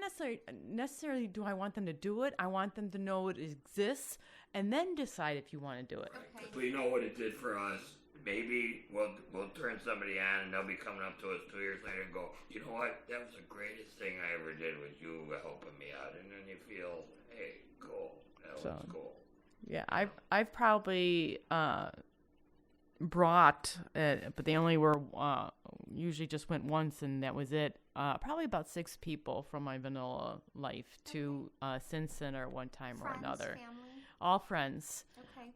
necessarily do I want them to do it. I want them to know it exists and then decide if you want to do it. Okay. Because we know what it did for us. Maybe we'll turn somebody on and they'll be coming up to us 2 years later and go, you know what? That was the greatest thing I ever did was you helping me out. And then you feel, hey, cool. That was cool. Yeah, I've probably brought, but they only were usually just went once, and that was it. Probably about 6 people from my vanilla life to Sin Center one time Friends, or another. family? All friends. Okay.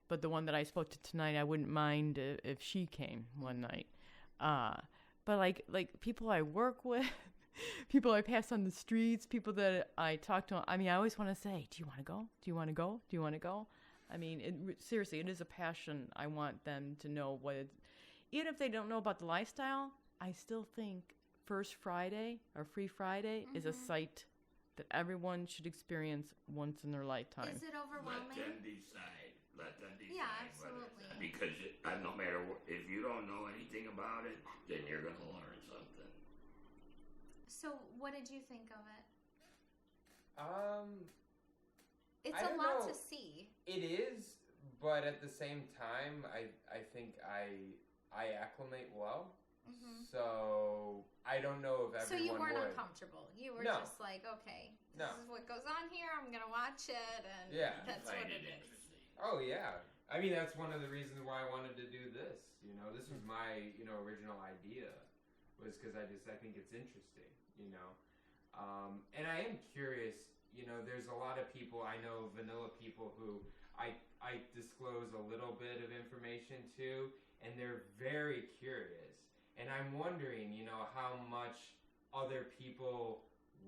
But the one that I spoke to tonight, I wouldn't mind if she came one night. But like people I work with, people I pass on the streets, people that I talk to. I mean, I always want to say, "Do you want to go? Do you want to go? Do you want to go?" I mean, seriously, it is a passion. I want them to know what it's... Even if they don't know about the lifestyle, I still think First Friday or Free Friday is a site that everyone should experience once in their lifetime. Is it Let overwhelming? them decide. Let them decide. Yeah, whether it's- absolutely. Because no matter what, if you don't know anything about it, then you're going to learn something. So, what did you think of it? It's I a don't lot know. to see. It is, but at the same time, I think I acclimate well. So I don't know if So everyone you weren't would. uncomfortable. You were No. just like, okay, No. this is what goes on here. I'm gonna watch it, and Yeah. that's Find what it it is. interesting. Oh yeah. I mean, that's one of the reasons why I wanted to do this. This was my original idea, was because I think it's interesting. And I am curious. There's a lot of people I know, vanilla people, who I disclose a little bit of information to, and they're very curious. And I'm wondering, how much other people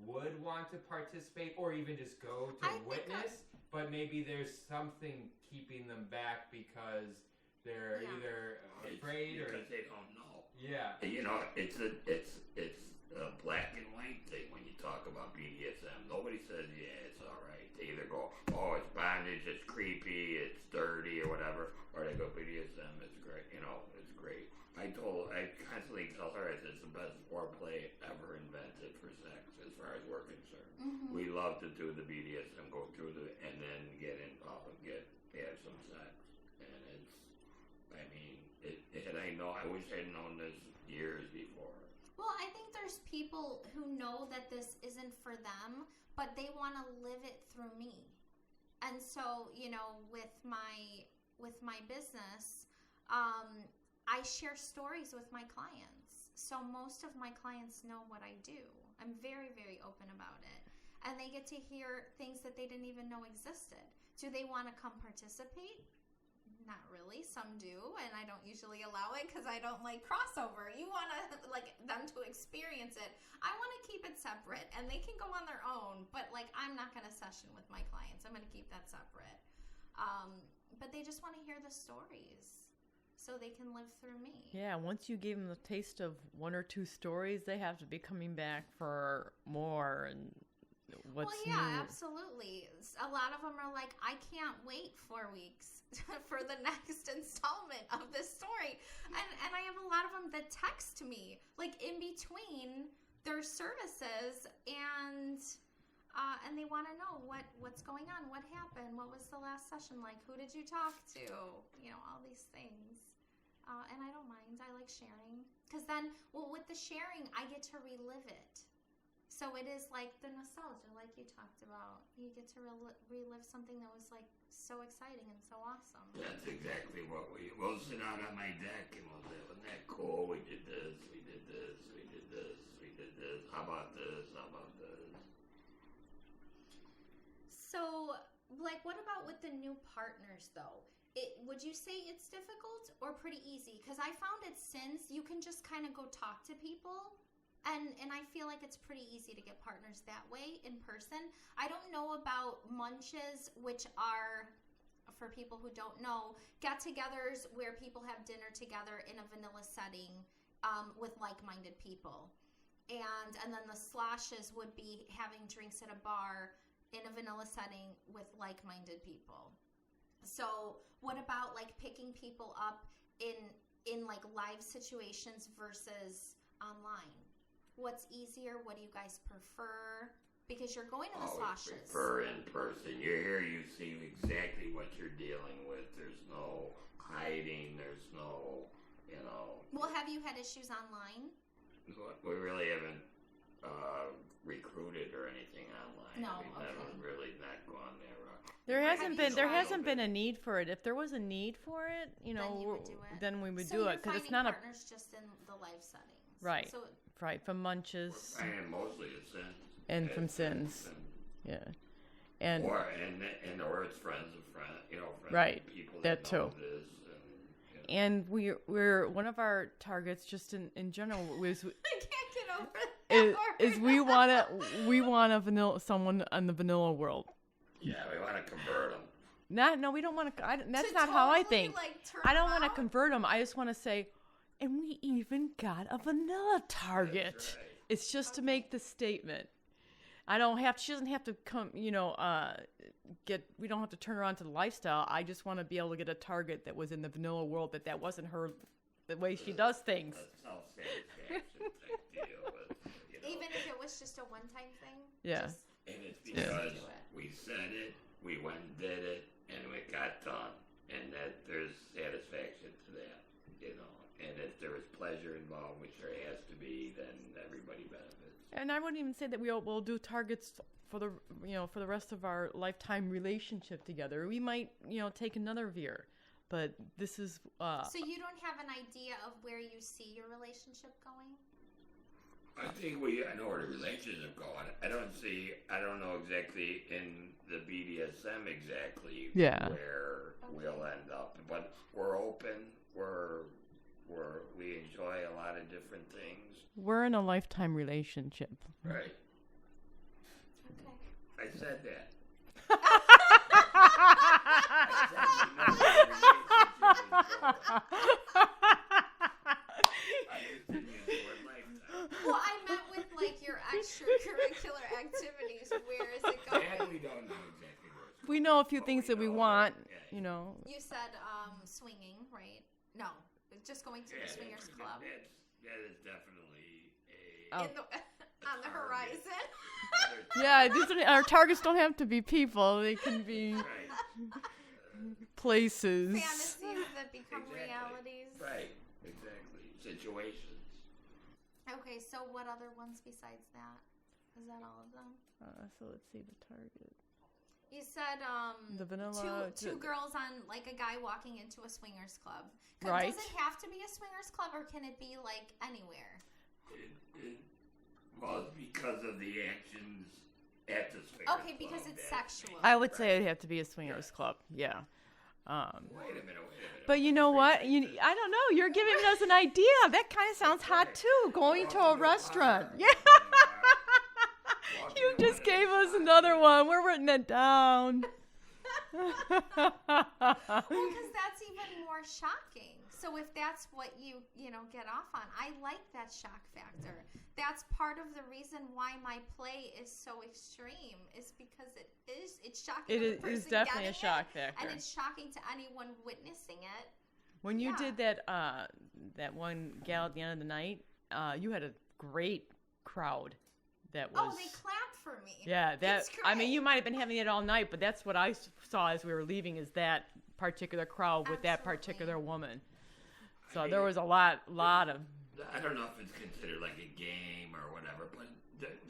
would want to participate or even just go to I think witness, but maybe there's something keeping them back because they're Yeah. either It's afraid or because they don't know. yeah. It's a black and white thing when you talk about BDSM. Nobody says, yeah, it's all right. They either go, oh, it's bondage, it's creepy, it's dirty, or whatever, or they go, BDSM is great. It's great. I constantly tell her it's the best foreplay ever invented for sex, as far as we're concerned. We love to do the BDSM, go through and then get involved and have some sex. And I wish I'd known this years before. Well, I think there's people who know that this isn't for them, but they want to live it through me. And so, with my business, I share stories with my clients. So most of my clients know what I do. I'm very, very open about it. And they get to hear things that they didn't even know existed. Do they want to come participate? Not really. Some do, and I don't usually allow it because I don't like crossover. You want to them to experience it. I want to keep it separate, and they can go on their own. But I'm not going to session with my clients. I'm going to keep that separate. But they just want to hear the stories, so they can live through me. Yeah, once you give them the taste of 1 or 2 stories, they have to be coming back for more and what's Well, yeah, new. absolutely. A lot of them are like, I can't wait 4 weeks for the next installment of this story. And I have a lot of them that text me, in between their services, and they want to know what's going on, what happened, what was the last session like, who did you talk to, all these things. And I don't mind. I like sharing. Because then, with the sharing, I get to relive it. So it is like the nostalgia, like you talked about. You get to relive something that was so exciting and so awesome. That's exactly what we'll sit out on my deck and we'll say, wasn't that cool? We did this, we did this, we did this, we did this. How about this? So, like, what about with the new partners, though? Would you say it's difficult or pretty easy? Because I found at Sins, you can just kind of go talk to people, and I feel like it's pretty easy to get partners that way in person. I don't know about munches, which are, for people who don't know, get-togethers where people have dinner together in a vanilla setting with like-minded people. And then the sloshes would be having drinks at a bar in a vanilla setting with like-minded people. So what about like picking people up in like live situations versus online? What's easier? What do you guys prefer? Because you're going to the sloshes. Prefer in person. You're here, you see exactly what you're dealing with. There's no hiding. There's no, Well, have you had issues online? We really haven't recruited or anything online. No, We've never really not gone there. There hasn't Have you been a need for it. If there was a need for it, Then you would do it. then we would So do you're it because it's finding not partners just in the live settings. Right. So right from munches And mostly it's Sins. and from Sins. Yeah, and Or it's friends of friends, friends Right, of people that that know too. this. and we're one of our targets just in general was I can't get over that. is we want a vanilla someone in the vanilla world. Yeah, we want to convert them. No, we don't want to. That's To not how I totally, think. like, turn I don't them want to out? convert them. I just want to say, and we even got a vanilla target. That's right. It's just to make the statement. I don't have. She doesn't have to come. We don't have to turn her on to the lifestyle. I just want to be able to get a target that was in the vanilla world. That wasn't her, the way she does things. A self-satisfaction type deal. But, Even if it was just a one-time thing? Yeah. Just And it's just because do it. we said it, we went and did it, and it got done. And that there's satisfaction to that, And if there is pleasure involved, which there has to be, then everybody benefits. And I wouldn't even say that we'll do targets for the rest of our lifetime relationship together. We might take another veer, but this is. So you don't have an idea of where you see your relationship going? I think I know where the relationship going. I don't know exactly in the BDSM exactly Yeah. where we'll end up, but we're open. We enjoy a lot of different things. We're in a lifetime relationship. Right. Okay. I said that. Well, I meant with like your extracurricular activities. Where is it going? And we don't know exactly where it's We know a few But things we that we know want. that, You said swinging, right? No, just going to the swingers club. That is definitely Oh. On the horizon. Yeah, our targets don't have to be people. They can be Right. places. Fantasies that become Exactly. realities. Right. Exactly. Situations. Okay, so what other ones besides that? Is that all of them? So let's see the target. You said The vanilla two girls on like a guy walking into a swingers club. Right. Does it have to be a swingers club or can it be like anywhere? Well, because of the actions at the swingers Okay, because club, it's that's- sexual. I would say it'd have to be a swingers club. Yeah. Wait a minute. But you know what? I don't know. You're giving us an idea. That kind of sounds hot too. Going to a restaurant. Yeah. You just gave us another one. We're writing it down. Well, because that's even more shocking. So if that's what you get off on, I like that shock factor. That's part of the reason why my play is so extreme, is because it's shocking. It to the is person definitely a getting shock it, factor. and it's shocking to anyone witnessing it. When you Yeah. did that one gal at the end of the night, you had a great crowd. That was. Oh, they clapped for me. Yeah, It's I mean, great. you might have been having it all night, but that's what I saw as we were leaving, is that particular crowd with that Absolutely. particular woman. So I there mean, was a lot of. I don't know if it's considered like a game or whatever, but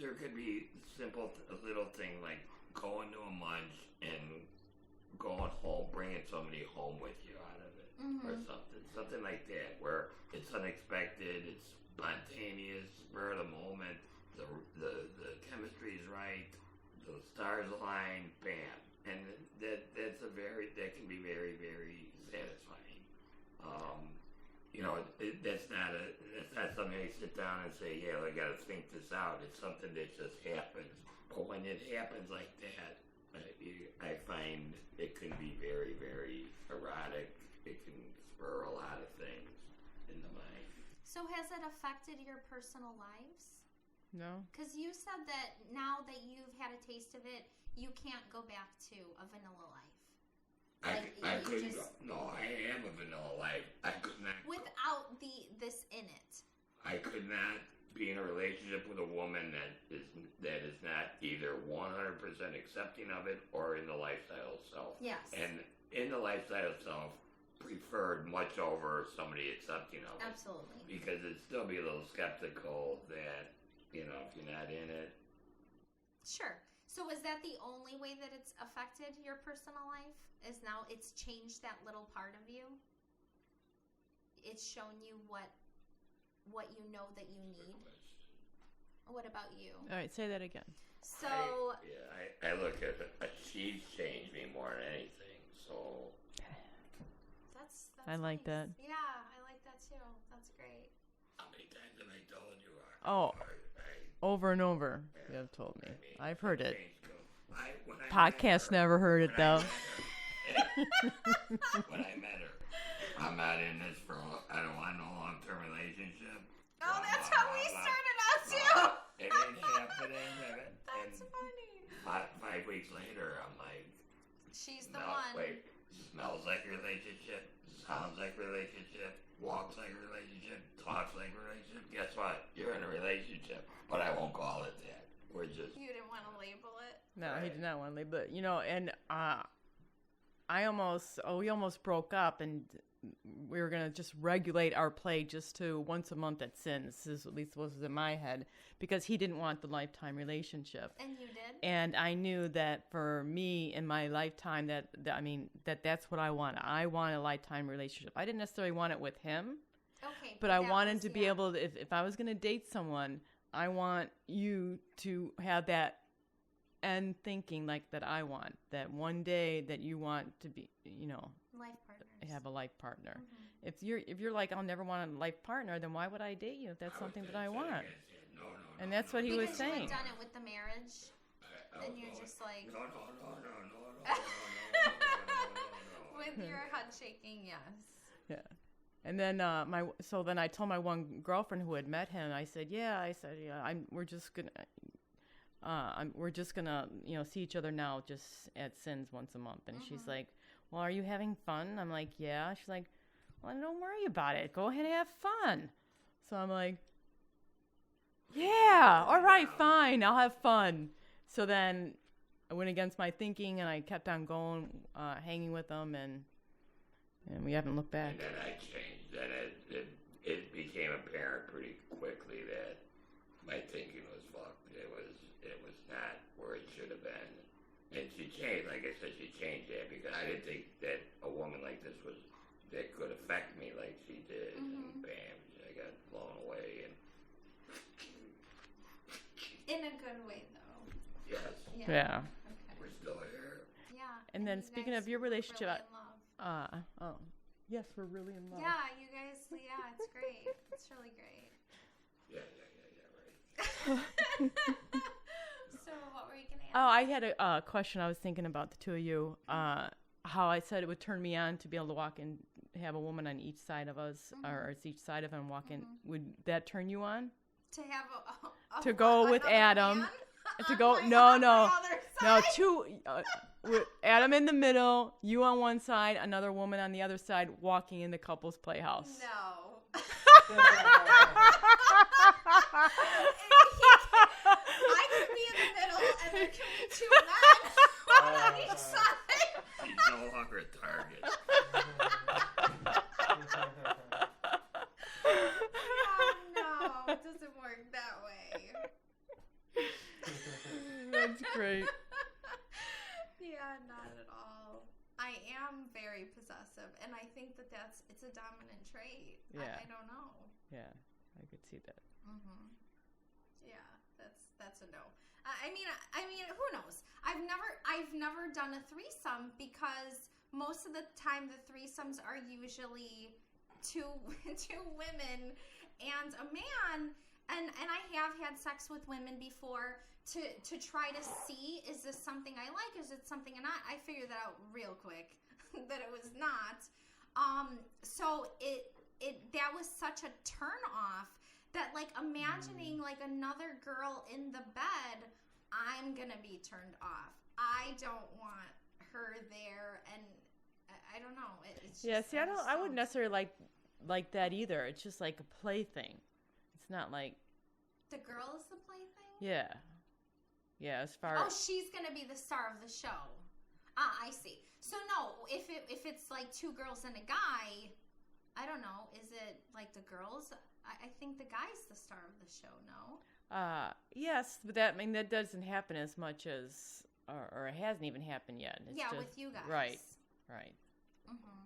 there could be a little thing like going to a munch and going home, bringing somebody home with you out of it, or something like that, where it's unexpected, it's spontaneous, spur of the moment, the chemistry is right, the stars align, bam. sit down and say, yeah, I got to think this out. It's something that just happens. But when it happens like that, I find it can be very, very erotic. It can spur a lot of things in the mind. So has it affected your personal lives? No. Because you said that now that you've had a taste of it, you can't go back to a vanilla life. I couldn't. No, I am a vanilla life. I could not. Without this in it. I could not be in a relationship with a woman that is not either 100% accepting of it or in the lifestyle itself. Yes. And in the lifestyle itself, preferred much over somebody accepting of it. Absolutely. Because it'd still be a little skeptical that, if you're not in it. Sure. So is that the only way that it's affected your personal life? Is now it's changed that little part of you? It's shown you what you know that you need? What about you? All right, say that again. So... I look at it. She's changed me more than anything, so... That's I like nice. that. Yeah, I like that too. That's great. How many times have I told you? Over and over, you have told me. I've heard it. When I Podcast never heard it, though. When I met her, I'm not in this I don't want no long-term relationship. Oh, that's how we started out too. It ain't happening. That's funny. 5 weeks later, I'm like, She's the one. Wait, smells like relationship, sounds like relationship, walks like relationship, talks like relationship. Guess what? You're in a relationship, but I won't call it that. We're just... You didn't want to label it? No, he did not want to leave. But, and we almost broke up, and we were going to just regulate our play just to once a month at Sins. This is, at least was in my head, because he didn't want the lifetime relationship. And you did? And I knew that for me in my lifetime, that's what I want. I want a lifetime relationship. I didn't necessarily want it with him. Okay. But I wanted to be able to, if I was going to date someone, I want you to have that end thinking like that I want. That one day that you want to be, life partners. have a life partner. Mm-hmm. If you're like, I'll never want a life partner, then why would I date you if that's something that I want? No, And that's what he was Because saying. you had done it with the marriage, and you're just like... No. With your head shaking, yes. Yeah. And then then I told my one girlfriend who had met him. I said, we're just gonna see each other now just at Sins once a month. And she's like, well, are you having fun? I'm like, yeah. She's like, well, don't worry about it. Go ahead and have fun. So I'm like, yeah, all right, fine. I'll have fun. So then I went against my thinking, and I kept on going, hanging with them, and we haven't looked back. And then I changed. Then it became apparent pretty quickly that my thinking was fucked. It was not where it should have been. And she changed. Like I said, she changed that because I didn't think that a woman like this that could affect me like she did. And bam, I got blown away. And In a good way, though. yes, Yeah. Okay. we're still here. Yeah. And then you speaking guys of your were relationship, really in love. yes, we're really in love. Yeah, you guys. Yeah, it's great. It's really great. Yeah, right. So, what were you gonna ask? Oh, I had a question I was thinking about the two of you. How I said it would turn me on to be able to walk and have a woman on each side of us, or each side of him walking. Would that turn you on? To have To go with another Adam. man To on go, my no, other side? two, with Adam in the middle, you on one side, another woman on the other side, walking in the couple's playhouse. No. I could be in the middle, and there can be two men, one on each side. She's no longer a target. No, it doesn't work that way. That's great. Yeah, not at all. I am very possessive, and I think it's a dominant trait. Yeah. I don't know. Yeah, I could see that. Yeah, that's a no. I mean, who knows? I've never done a threesome because most of the time the threesomes are usually two women And a man, and I have had sex with women before to try to see, is this something I like? Is it something I'm not? I figured that out real quick that it was not. So that was such a turn off that, like, imagining like another girl in the bed, I'm gonna be turned off. I don't want her there, and I don't know. It's just, Yeah, see, I wouldn't necessarily like that either. It's just like a plaything. It's not like the girl is the plaything. Yeah, as far Oh, she's gonna be the star of the show. I see. So no, if it's like two girls and a guy, I don't know. Is it like the girls? I think the guy's the star of the show. No. Yes, but that doesn't happen as much as, or it hasn't even happened yet. It's yeah, just, with you guys. Right. Mm-hmm.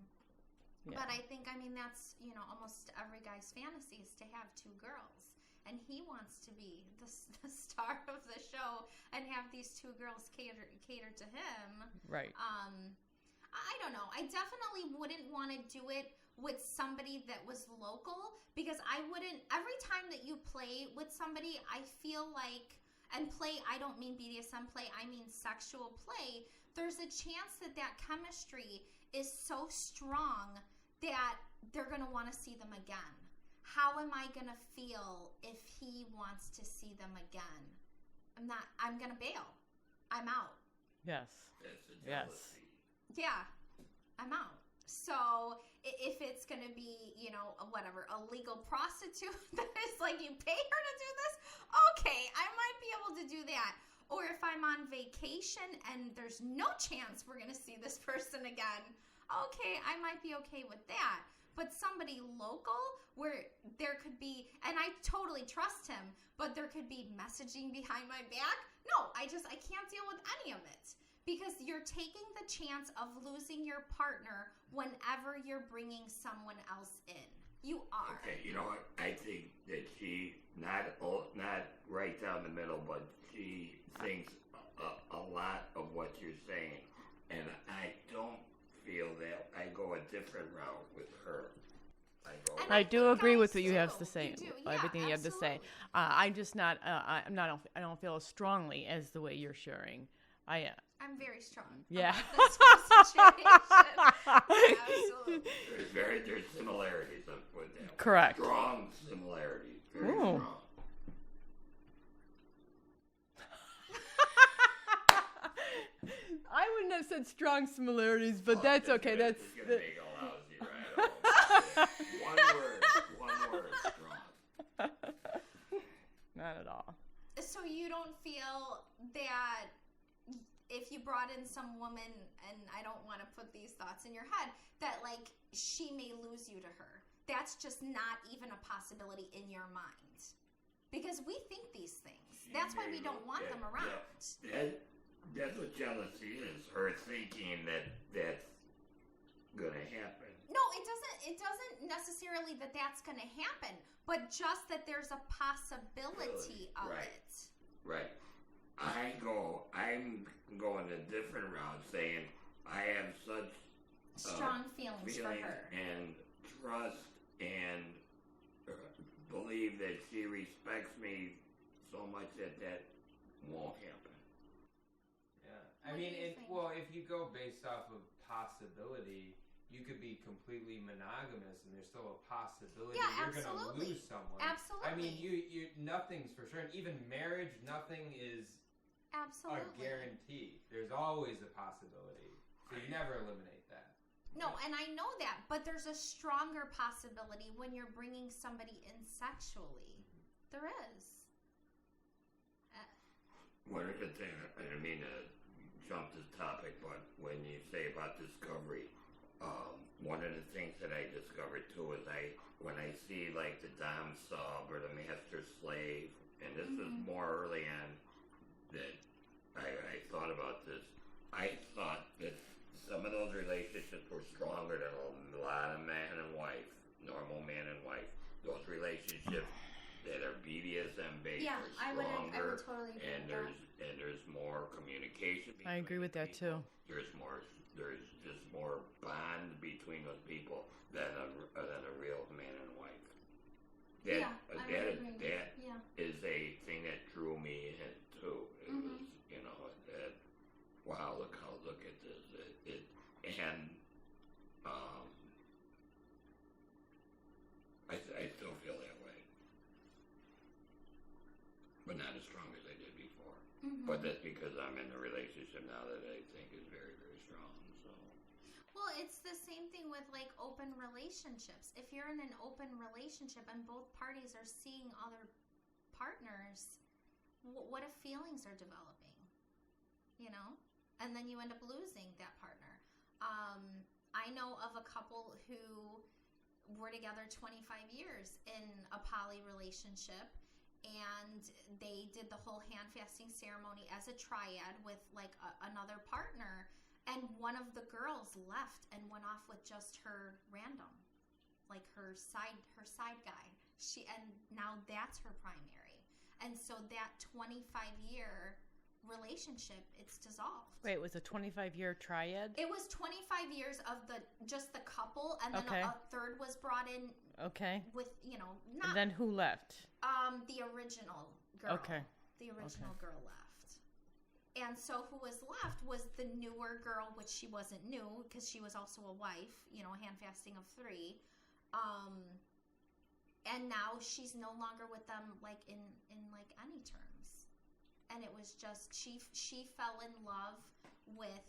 Yeah. But I think, that's, almost every guy's fantasy is to have two girls. And he wants to be the star of the show and have these two girls cater to him. Right. I don't know. I definitely wouldn't want to do it with somebody that was local, because I wouldn't, every time that you play with somebody, I feel like, and play, I don't mean BDSM play, I mean sexual play, there's a chance that chemistry is so strong that they're going to want to see them again. How am I going to feel if he wants to see them again? I'm going to bail. I'm out. Yes. That's a Yes. jealousy. Yeah, I'm out. So if it's going to be, a legal prostitute that is like, you pay her to do this, okay, I might be able to do that. Or if I'm on vacation and there's no chance we're going to see this person again, okay, I might be okay with that. But somebody local where there could be, and I totally trust him, but there could be messaging behind my back. No, I can't deal with any of it. Because you're taking the chance of losing your partner whenever you're bringing someone else in. You are. Okay, you know what? I think that she, not right down the middle, but she thinks a lot of what you're saying. And I don't feel that. I go a different route with her. I do agree with what guys you have do. to say. You do. Yeah, Everything you have to say. absolutely. I'm just not. I don't feel as strongly as the way you're sharing. I'm very strong. Yeah. About this whole situation. Absolutely. There's similarities. I'm putting that. Correct. Strong similarities. Very Ooh. strong. I wouldn't have said strong similarities, but that's okay. That's It's gonna make a lousy, right? One word, strong. not at all. So you don't feel that if you brought in some woman, and I don't want to put these thoughts in your head, that like she may lose you to her. That's just not even a possibility in your mind. Because we think these things. That's why we don't want them around. That's what jealousy is. Her thinking that that's gonna happen. No, it doesn't necessarily that that's going to happen, but just that there's a possibility of Right. it. Right. I'm going a different route, saying I have such Strong feelings for her. and trust and believe that she respects me so much that won't happen. Yeah. I What mean, do you think? if you go based off of possibility, you could be completely monogamous and there's still a possibility Yeah, you're going to absolutely. lose someone. Absolutely. I mean, you nothing's for sure. And even marriage, nothing is Absolutely. a guarantee. There's always a possibility. So you never eliminate that. No, and I know that, but there's a stronger possibility when you're bringing somebody in sexually. There is. One of the things, I didn't mean to jump this topic, but when you say about discovery, one of the things that I discovered too is when I see like the dom sub or the master slave, and this is more early on that I thought about this. I thought that some of those relationships were stronger than a lot of man and wife, normal man and wife. Those relationships that are BDSM based Yeah, are I would stronger, totally agree and with that. there's more communication. I agree with that too. There's just more bond between those people than a real man and wife. Yeah, I would agree. that Yeah. is a thing that drew me in too. It Mhm. was, that, wow, look at this. And I still feel that way, but not as strong as I did before. Mhm. But that's because I'm in a relationship now that I think is very, very strong. So. Well, it's the same thing with like open relationships. If you're in an open relationship and both parties are seeing other partners, what if feelings are developing? And then you end up losing that partner. I know of a couple who were together 25 years in a poly relationship, and they did the whole hand fasting ceremony as a triad with like another partner, and one of the girls left and went off with just her random, like her side guy. And now that's her primary, and so that 25-year relationship, it's dissolved. Wait, it was a 25-year triad? It was 25 years of just the couple, and then Okay. a third was brought in Okay. with, And not then who left? the original girl. Okay. The original girl left. And so who was left was the newer girl, which she wasn't new because she was also a wife, hand fasting of 3. And now she's no longer with them like in like any terms. And it was just she fell in love with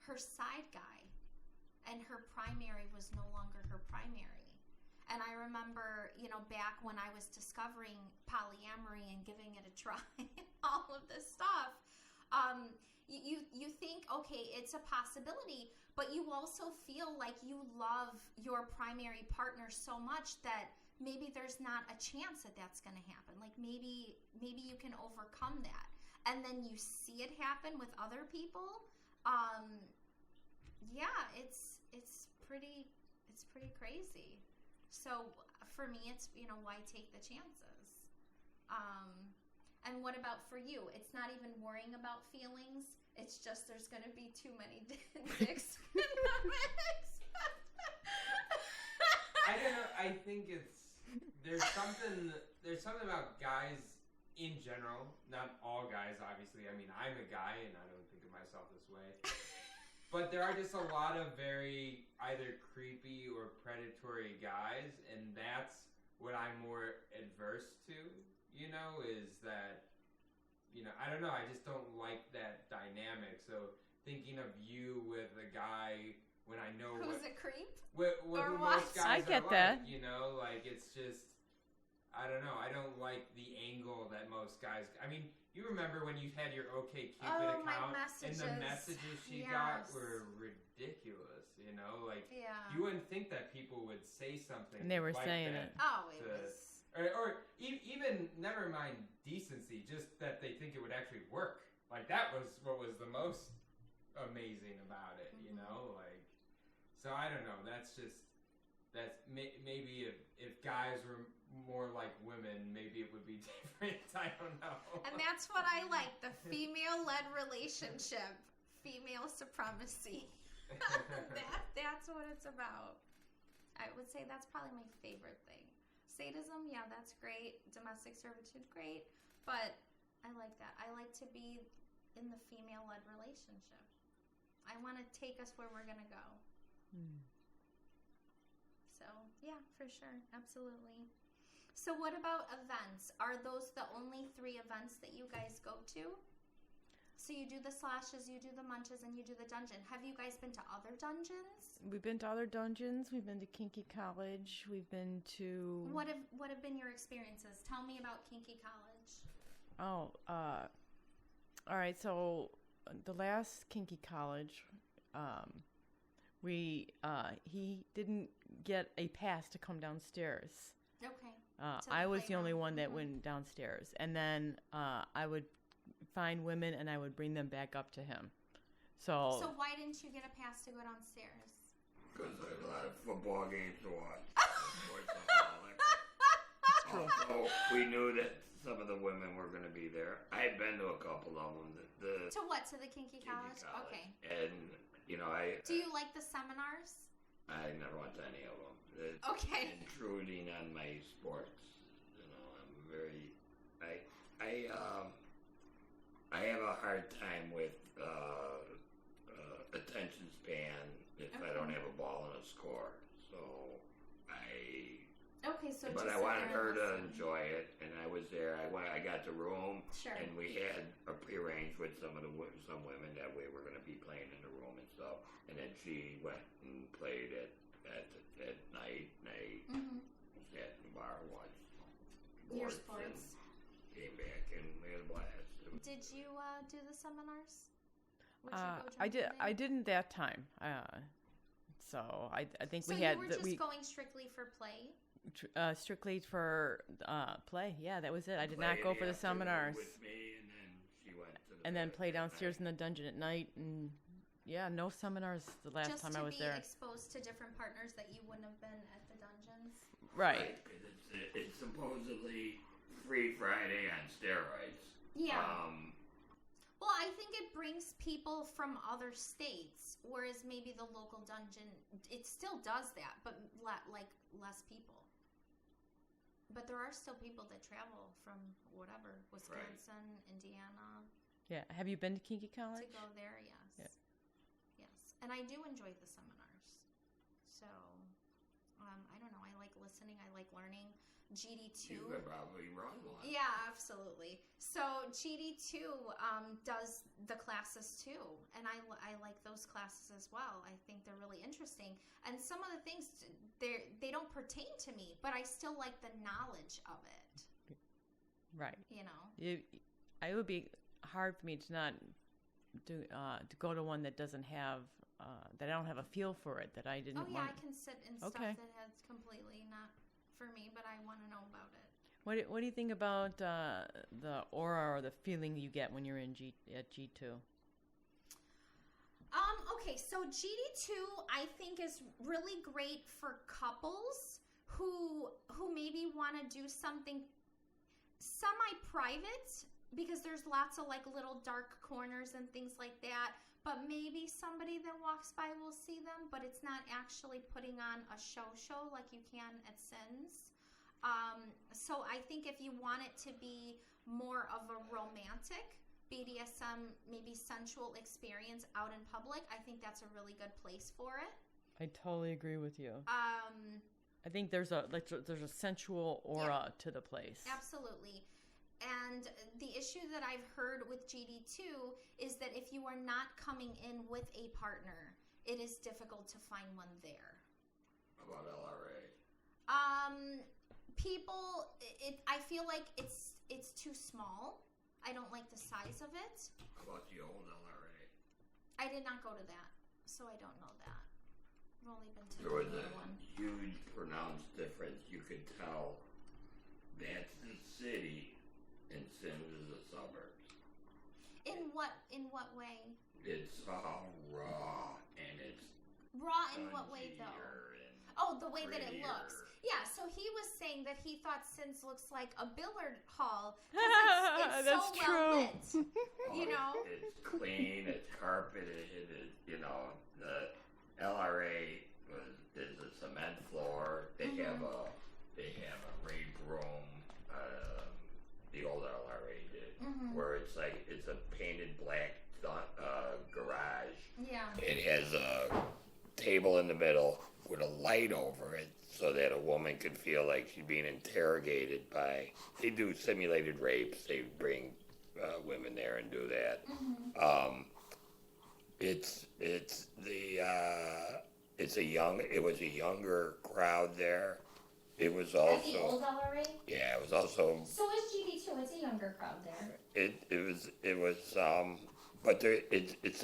her side guy, and her primary was no longer her primary. And I remember, back when I was discovering polyamory and giving it a try, all of this stuff, you think, okay, it's a possibility, but you also feel like you love your primary partner so much that maybe there's not a chance that that's going to happen. Like maybe you can overcome that. And then you see it happen with other people. It's pretty crazy. So for me, it's why take the chances? And what about for you? It's not even worrying about feelings. It's just there's going to be too many dicks in the mix. I don't know. I think there's something about guys in general, not all guys, obviously. I mean, I'm a guy, and I don't think of myself this way. But there are just a lot of very either creepy or predatory guys, and that's what I'm more adverse to, is that, I don't know, I just don't like that dynamic. So thinking of you with a guy when I know Who's a creep? What Or who what? most guys I get are that. like, like it's just, I don't know. I don't like the angle that most guys. I mean, you remember when you had your OkCupid my account, messages. and the messages she got were ridiculous. Like Yeah. you wouldn't think that people would say something. And they were like saying that it. Oh, it to- was. or even never mind decency, just that they think it would actually work. Like that was what was the most amazing about it. Like, so I don't know. That's maybe if guys were more like women, maybe it would be different. I don't know. And that's what I like, the female-led relationship, female supremacy. That's what it's about. I would say that's probably my favorite thing. Sadism, yeah, that's great. Domestic servitude, great. But I like that. I like to be in the female-led relationship. I want to take us where we're going to go. So, yeah, for sure. Absolutely. So what about events? Are those the only 3 events that you guys go to? So you do the slashes, you do the munches, and you do the dungeon. Have you guys been to other dungeons? We've been to other dungeons. We've been to Kinky College. We've been to... What have been your experiences? Tell me about Kinky College. Oh, all right. So the last Kinky College, he didn't get a pass to come downstairs. Okay. I was the only playground. one that went downstairs, and then I would find women and I would bring them back up to him. So why didn't you get a pass to go downstairs? Because there's a lot of football games to watch. Also, we knew that some of the women were going to be there. I had been to a couple of them. To what? To the Kinky College? College. Okay. And, Do you like the seminars? I never went to any of them. It's Okay. intruding on my sports. very. I have a hard time with attention span if I don't have a ball and a score. So but I wanted her to enjoy it, and I was there. I got the room, Sure. and we had prearranged with some women that we were going to be playing in the room and stuff. And then she went and played at night, and I sat in the bar and watched Your sports, and sports. came back and we had a blast. Did you do the seminars? Would you go I jump did. in? I didn't that time. So I think So we had you were just going strictly for play? strictly for play. Yeah, that was it. I did Play not in go the for the afternoon seminars. with me, and then she went to the And then bed play that downstairs in night. the dungeon at night, and yeah, no seminars the last Just time to I was be there. exposed to different partners that you wouldn't have been at the dungeons? Right. 'Cause it's supposedly Free Friday on steroids. Yeah. Well, I think it brings people from other states, whereas maybe the local dungeon, it still does that, but like less people. But there are still people that travel from whatever, Wisconsin, Indiana, Yeah. Have you been to Kinky to College? go there, yes. Yeah. Yes. And I do enjoy the seminars. So, I don't know. I like listening. I like learning. GD2. You could probably run one. Yeah, absolutely. So GD2 does the classes too, and I like those classes as well. I think they're really interesting, and some of the things they don't pertain to me, but I still like the knowledge of it. Right. You know. It would be hard for me to not do to go to one that doesn't have that I don't have a feel for it, that I didn't. Oh yeah, want. I can sit in stuff Okay. that has completely not for me, but I want to know about it. What do you think about the aura or the feeling you get when you're in G2? Okay, so GD2 I think is really great for couples who maybe want to do something semi-private, because there's lots of like little dark corners and things like that, but maybe somebody that walks by will see them, but it's not actually putting on a show like you can at Sins. So I think if you want it to be more of a romantic BDSM, maybe sensual experience out in public, I think that's a really good place for it. I totally agree with you. I think there's a sensual aura to the place. Absolutely. And the issue that I've heard with GD2 is that if you are not coming in with a partner, it is difficult to find one there. How about LRA? I feel like it's too small. I don't like the size of it. How about the old LRA? I did not go to that, so I don't know that. I've only been to There was the a one. huge pronounced difference. You could tell that's the city and Sins is the suburbs. In what way? It's all raw and it's Raw in what way though? punchier and Oh, the way that it prettier. looks. Yeah, so he was saying that he thought Sins looks like a billiard hall. 'Cause it's That's so well true. lit. You know? It's clean, it's carpeted, the LRA is a cement floor. They have a rape room. The old LRA did, where it's a painted black garage. Yeah. It has a table in the middle with a light over it so that a woman could feel like she's being interrogated by. They do simulated rapes. They bring women there and do that. It was a younger crowd there. It was At the old also LRA? yeah. It was also So is GD2. It's a younger crowd there. but it's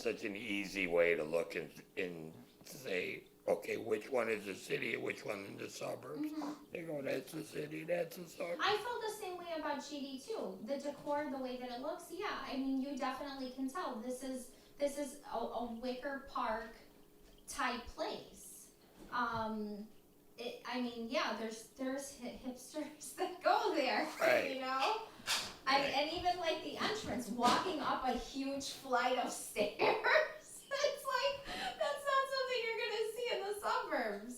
such an easy way to look and say, okay, which one is the city and which one is the suburbs? They go, that's the city, that's the suburbs. I felt the same way about GD2. The decor, the way that it looks, yeah. I mean, you definitely can tell this is a Wicker Park type place. There's hipsters that go there, Right. you know? And even like the entrance, walking up a huge flight of stairs. It's like, that's not something you're gonna see in the suburbs.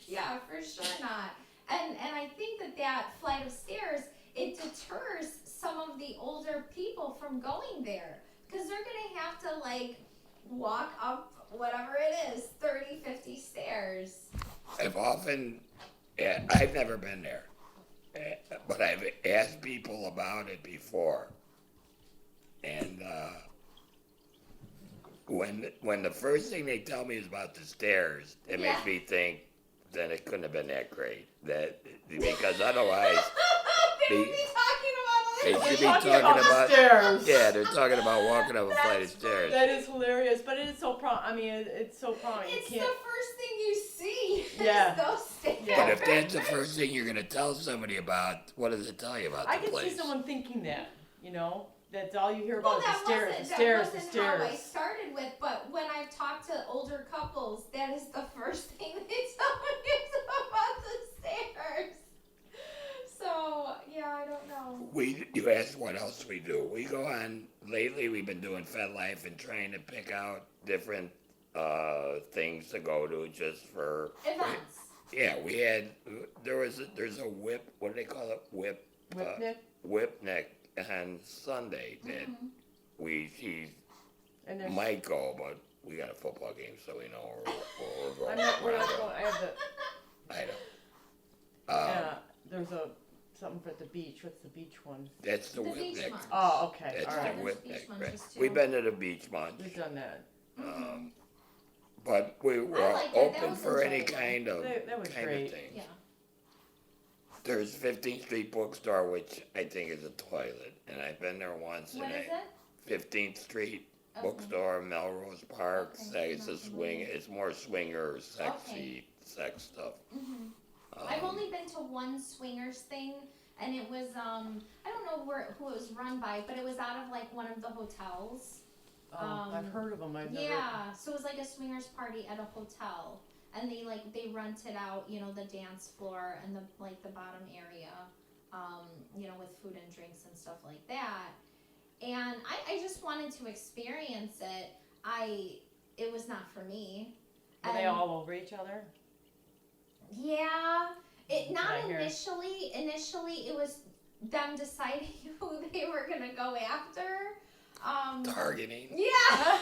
Yeah, for sure not. And I think that that flight of stairs, it deters some of the older people from going there. Because they're going to have to, like, walk up whatever it is, 30, 50 stairs. I've never been there, but I've asked people about it before. And when the first thing they tell me is about the stairs, it makes me think then it couldn't have been that great. Because otherwise, They would be talking about they other should be things. talking about stairs. Yeah, they're talking about walking up a flight of stairs. That is hilarious, but it is so it's so prominent. It's the first thing you see. Yeah. Is those stairs. Yeah. But if that's the first thing you're going to tell somebody about, what does it tell you about I the can place? see someone thinking that, that's all you hear Well, about that the stairs, wasn't, the stairs, that the wasn't stairs. how I started with, but when I've talked to older couples, that is the first thing they tell me is about the stairs. So, yeah, I don't know. You asked what else we do. We go on, lately we've been doing FedLife and trying to pick out different things to go to just for... Events. Yeah, there's a whip, what do they call it? Whipnick? Whipnick on Sunday that he And there's, might go, but we got a football game, so we know we're I'm going. not, we're not going, I have the, I know. there's something for the beach. What's the beach one? That's the The beach Whipnick. munch. Oh, okay, That's all right. the There's Whipnick. beach Right. munches, too. We've been to the beach munch. We've done that. But we were I like that. That open was for any enjoyable. kind of That was kind great. of thing. Yeah. There's 15th Street Bookstore, which I think is a toilet, and I've been there once. What and is it? 15th Street Okay. Bookstore, Melrose Park. Okay, It's a not swing. familiar. It's more swinger, sexy, sex stuff. I've only been to one swingers thing, and it was I don't know who it was run by, but it was out of like one of the hotels. I've heard of them. I've never. Yeah, so it was like a swingers party at a hotel, and they rented out the dance floor and the bottom area, with food and drinks and stuff like that. And I just wanted to experience it. It was not for me. Were they all over each other? Yeah, not I hear? initially. Initially, it was them deciding who they were gonna go after. Targeting. Yeah,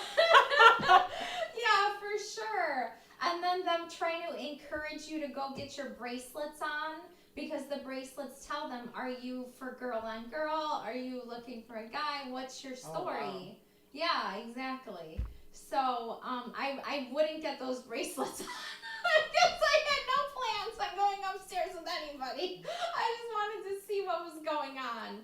yeah, for sure. And then them trying to encourage you to go get your bracelets on because the bracelets tell them, are you for girl on girl? Are you looking for a guy? What's your story? Oh, wow. Yeah, exactly. So I wouldn't get those bracelets on because I had no plans on going upstairs with anybody. I just wanted to see what was going on.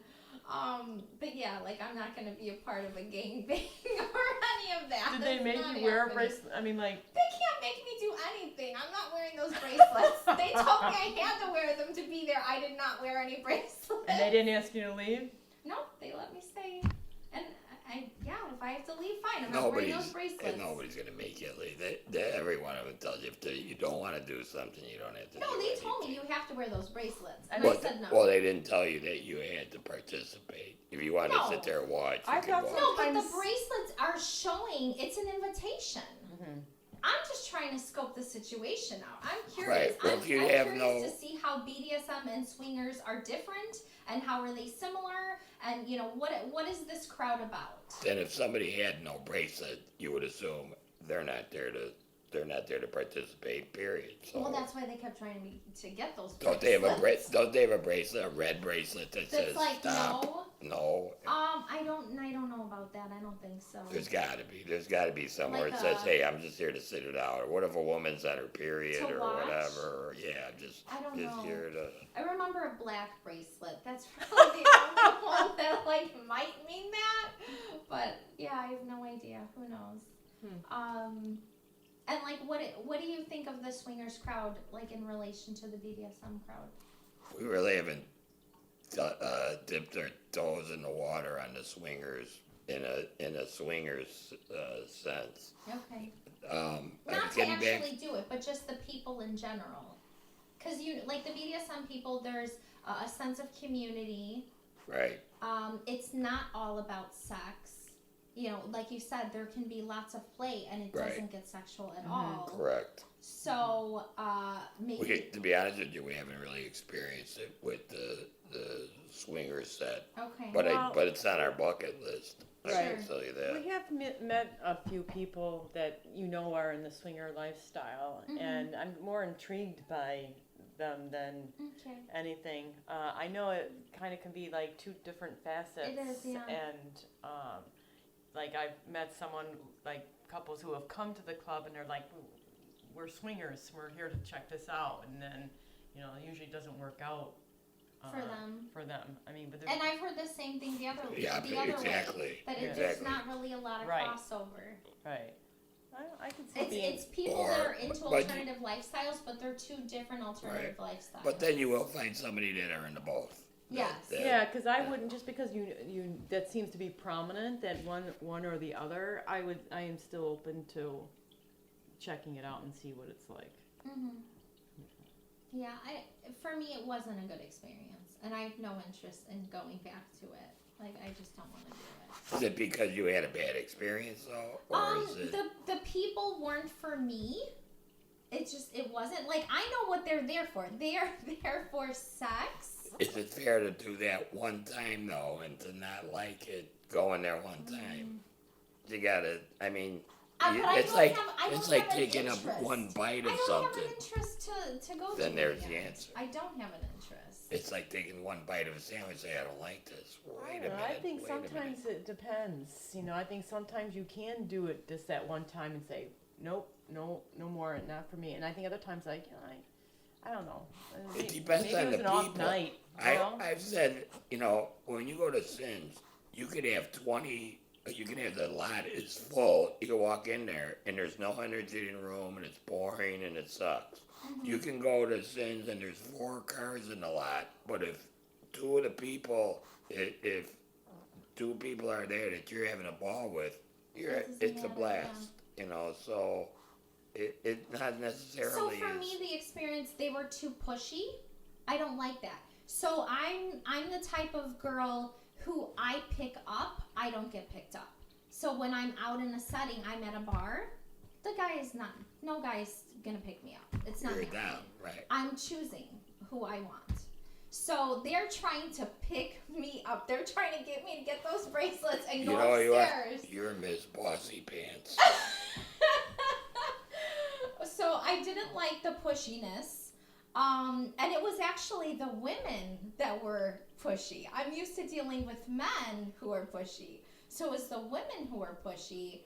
But yeah, I'm not gonna be a part of a gangbang or any of that. Did they That's make not you wear a happening. bracelet? I mean, They can't make me do anything. I'm not wearing those bracelets. They told me I had to wear them to be there. I did not wear any bracelets. and they didn't ask you to leave? No, they let me stay. And if I have to leave, fine. I'm not wearing those bracelets. Nobody's gonna make you leave. Every one of them tells you if you don't want to do something, you don't have to. No, do they anything. told me you have to wear those bracelets, and Well, I said no. Well, they didn't tell you that you had to participate. If you wanted No. to sit there and watch, you I could thought watch. No, but the Sometimes- bracelets are showing it's an invitation. Mm-hmm. I'm just trying to scope the situation out. I'm curious. Right. Well, if you I'm have curious to see how BDSM and swingers are different, and how are they similar, and what is this crowd about? Then if somebody had no bracelet, you would assume they're not there to participate. Period. So Well, that's why they kept trying to get those. don't they have a bracelets. Don't they have a bracelet, a red bracelet that That's says like stop? no. No. I don't know about that. I don't think so. There's got to be somewhere Like it says, a- "Hey, I'm just here to sit it out." Or what if a woman's on her period To or watch? whatever? Or, yeah, just I don't know. here to. I remember a black bracelet. That's probably the only one that might mean that. But yeah, I have no idea. Who knows? And what do you think of the swingers crowd in relation to the BDSM crowd? We really haven't dipped our toes in the water on the swingers in a swingers sense. Okay. getting Not to back- actually do it, but just the people in general. Because the BDSM people, there's a sense of community. Right. It's not all about sex. like you said, there can be lots of play and it Right. doesn't get sexual at all. Correct. So, maybe. To be honest with you, we haven't really experienced it with the swinger set, Okay. but Well- but it's on our bucket list. I Right. can tell you that. We have met a few people that are in the swinger lifestyle, Mhm. and I'm more intrigued by them than Okay. anything. I know it kind of can be like two different facets. It is, yeah. And like I've met someone, like couples who have come to the club and they're like, we're swingers, we're here to check this out, and then it usually doesn't work out For them. I mean, but there's And I've heard the same thing the other Yeah, way. exactly. That Yeah. there's Exactly. not really a lot of Right. crossover. right. I can see being It's people that are into But- alternative lifestyles, but they're two different alternative lifestyles. But then you will find somebody that are into both. Yes. Yeah, because I wouldn't, just because you that seems to be prominent, that one or the other. I am still open to checking it out and see what it's like. Mhm. Yeah, for me it wasn't a good experience, and I have no interest in going back to it. Like I just don't want to do it. Is it because you had a bad experience though, or is it? The people weren't for me. It wasn't like I know what they're there for. They are there for sex. Is it fair to do that one time though, and to not like it, going there one time? You gotta. I mean, But I it's don't like have- I it's don't like have an taking up interest. one bite I of don't have something. an interest to go to Then it there's again. the answer. I don't have an interest. It's like taking one bite of a sandwich. Say, I don't like this. Wait a minute. I think wait a minute. sometimes it depends. I think sometimes you can do it just that one time and say, nope, no more, not for me. And I think other times, like, I don't know. It depends Maybe on it was the an off people. night. You know? I've said, when you go to Sins, you could have 20. You can have the lot is full. You can walk in there and there's no energy in the room and it's boring and it sucks. You can go to Sins and there's 4 cars in the lot, but if two of the people, if 2 people are there that you're having a ball with, it's a matter, blast. So it not necessarily. So for is, me, the experience, they were too pushy. I don't like that. So I'm the type of girl who I pick up, I don't get picked up. So when I'm out in a setting, I'm at a bar, no guy's gonna pick me up. It's not you're happening. down, right? I'm choosing who I want. So they're trying to pick me up. They're trying to get me to get those bracelets and go upstairs. You're Miss Bossy Pants. So I didn't like the pushiness. And it was actually the women that were pushy. I'm used to dealing with men who are pushy. So it was the women who were pushy,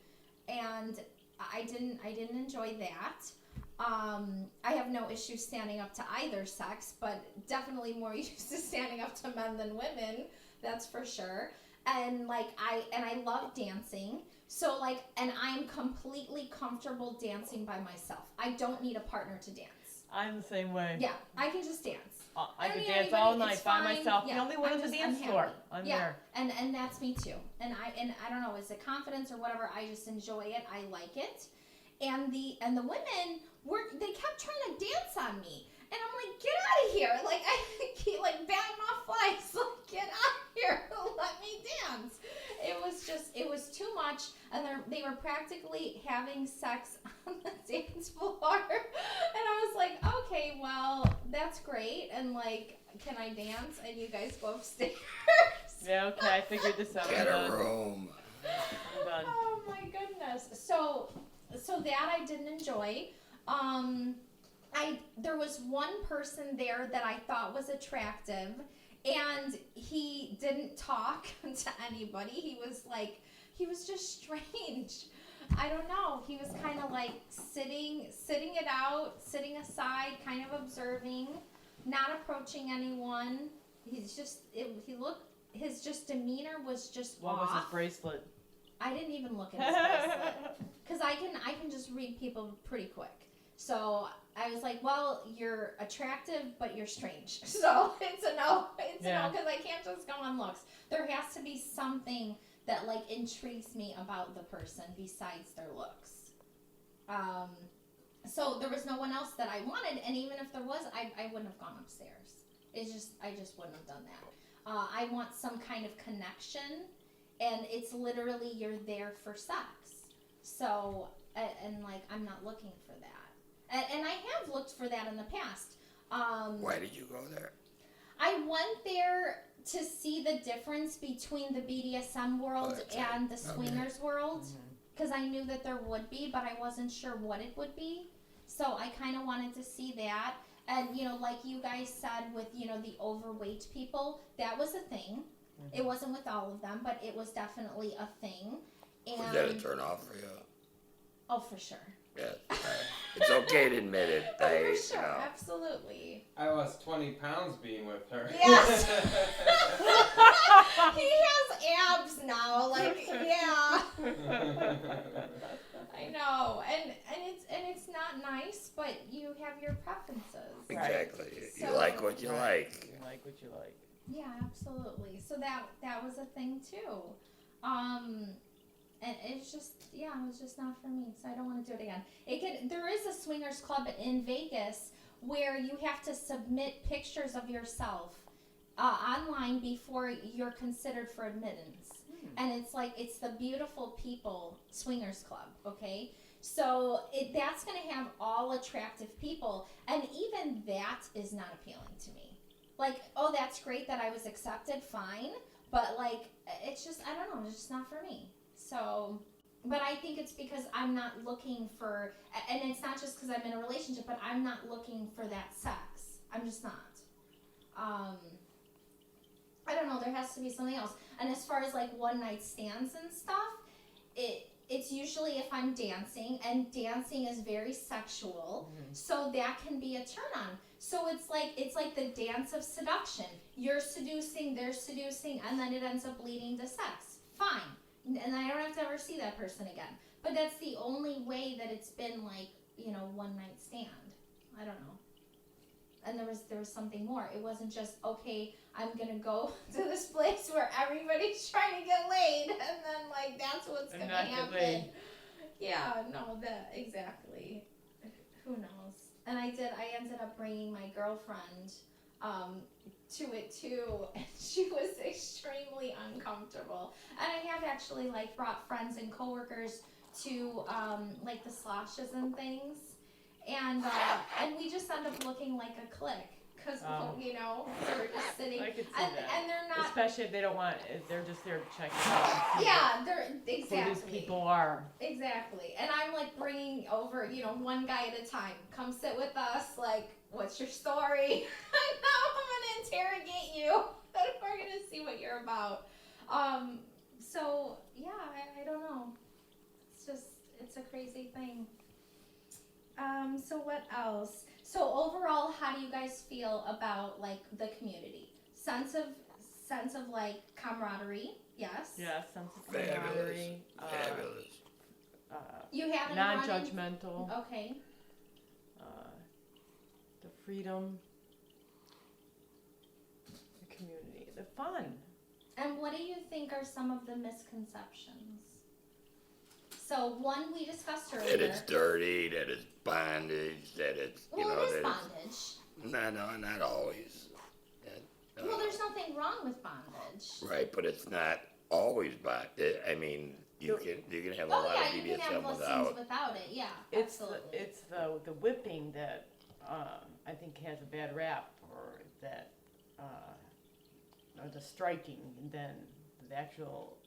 and I didn't enjoy that. I have no issue standing up to either sex, but definitely more used to standing up to men than women, that's for sure. And I love dancing. So and I'm completely comfortable dancing by myself. I don't need a partner to dance. I'm the same way. Yeah, I can just dance. I don't could need dance anybody, all night it's by fine. myself. Yeah, The only one I'm at the just- dance I'm floor. happy. I'm Yeah, there. and that's me too. And I don't know, is it confidence or whatever? I just enjoy it. I like it. And the women they kept trying to dance on me, and I'm like, get out of here! Like I keep batting off flies. Like get out of here! Let me dance. It was too much, and they were practically having sex on the dance floor, and I was like, okay, well that's great, and can I dance? And you guys go upstairs. Yeah, okay, I figured this out. Get I'm a done. room. I'm done. Oh my goodness. So that I didn't enjoy. There was one person there that I thought was attractive, and he didn't talk to anybody. He was just strange. I don't know. He was kind of sitting it out, sitting aside, kind of observing, not approaching anyone. His demeanor was just What off. was his bracelet? I didn't even look at his bracelet. Because I can just read people pretty quick. So I was like, well, you're attractive, but you're strange. So it's a no. It's a no, because I can't just go on looks. There has to be something that intrigues me about the person besides their looks. So there was no one else that I wanted, and even if there was, I wouldn't have gone upstairs. I just wouldn't have done that. I want some kind of connection, and it's literally you're there for sex. So, and like, I'm not looking for that. And I have looked for that in the past. Why did you go there? I went there to see the difference between the BDSM world and the swingers world, because I knew that there would be, but I wasn't sure what it would be. So I kind of wanted to see that. And, you know, like you guys said with, you know, the overweight people, that was a thing. It wasn't with all of them, but it was definitely a thing. And Was that a turn off for you? oh, for sure. Yes. It's okay to admit it. Oh, for sure, absolutely. I lost 20 pounds being with her. Yes. He has abs now, like, yeah. I know, and it's not nice, but you have your preferences. Exactly. So, you like what you like. You like what you like. Yeah, absolutely. So that was a thing too. And it's just, yeah, it was just not for me. So I don't want to do it again. There is a swingers club in Vegas where you have to submit pictures of yourself online before you're considered for admittance. And it's the Beautiful People Swingers Club, okay? So that's going to have all attractive people, and even that is not appealing to me. Like, oh, that's great that I was accepted, fine, but like, it's just, I don't know, it's just not for me. So, but I think it's because I'm not looking for, and it's not just because I'm in a relationship, but I'm not looking for that sex. I'm just not. I don't know, there has to be something else. And as far as like one night stands and stuff, it's usually if I'm dancing, and dancing is very sexual, so that can be a turn on. So it's like the dance of seduction. You're seducing, they're seducing, and then it ends up leading to sex. Fine. And I don't have to ever see that person again. But that's the only way that it's been like, you know, one night stand. I don't know. And there was something more. It wasn't just, okay, I'm gonna go to this place where everybody's trying to get laid, and then like that's what's gonna happen. Yeah, no, that exactly. Who knows? And I ended up bringing my girlfriend to it too, and she was extremely uncomfortable. And I have actually like brought friends and coworkers to like the sloshes and things. And we just end up looking like a clique, because you know, we're just sitting, I could see and that. and they're not, Especially if they don't want, if they're just there to check it out. yeah, they're Who exactly these people are. exactly. And I'm like bringing over, you know, one guy at a time. Come sit with us. Like, what's your story? I know I'm gonna interrogate you, but we're gonna see what you're about. So yeah, I don't know. It's a crazy thing. So what else? So overall, how do you guys feel about like the community? Sense of like camaraderie, yes? Yeah, sense of Fabulous. camaraderie. Fabulous. You haven't Non-judgmental. Okay. The freedom. The community. The fun. And what do you think are some of the misconceptions? So one we discussed earlier. That it's dirty, that it's bondage, that it's, you know, it is that bondage. No, not always. Well, there's nothing wrong with bondage. Right, but it's not always bondage. I mean, you can have a lot of you can have BDSM lessons without it. Yeah, absolutely. It's the whipping that I think has a bad rap, or that or the striking, and then the actual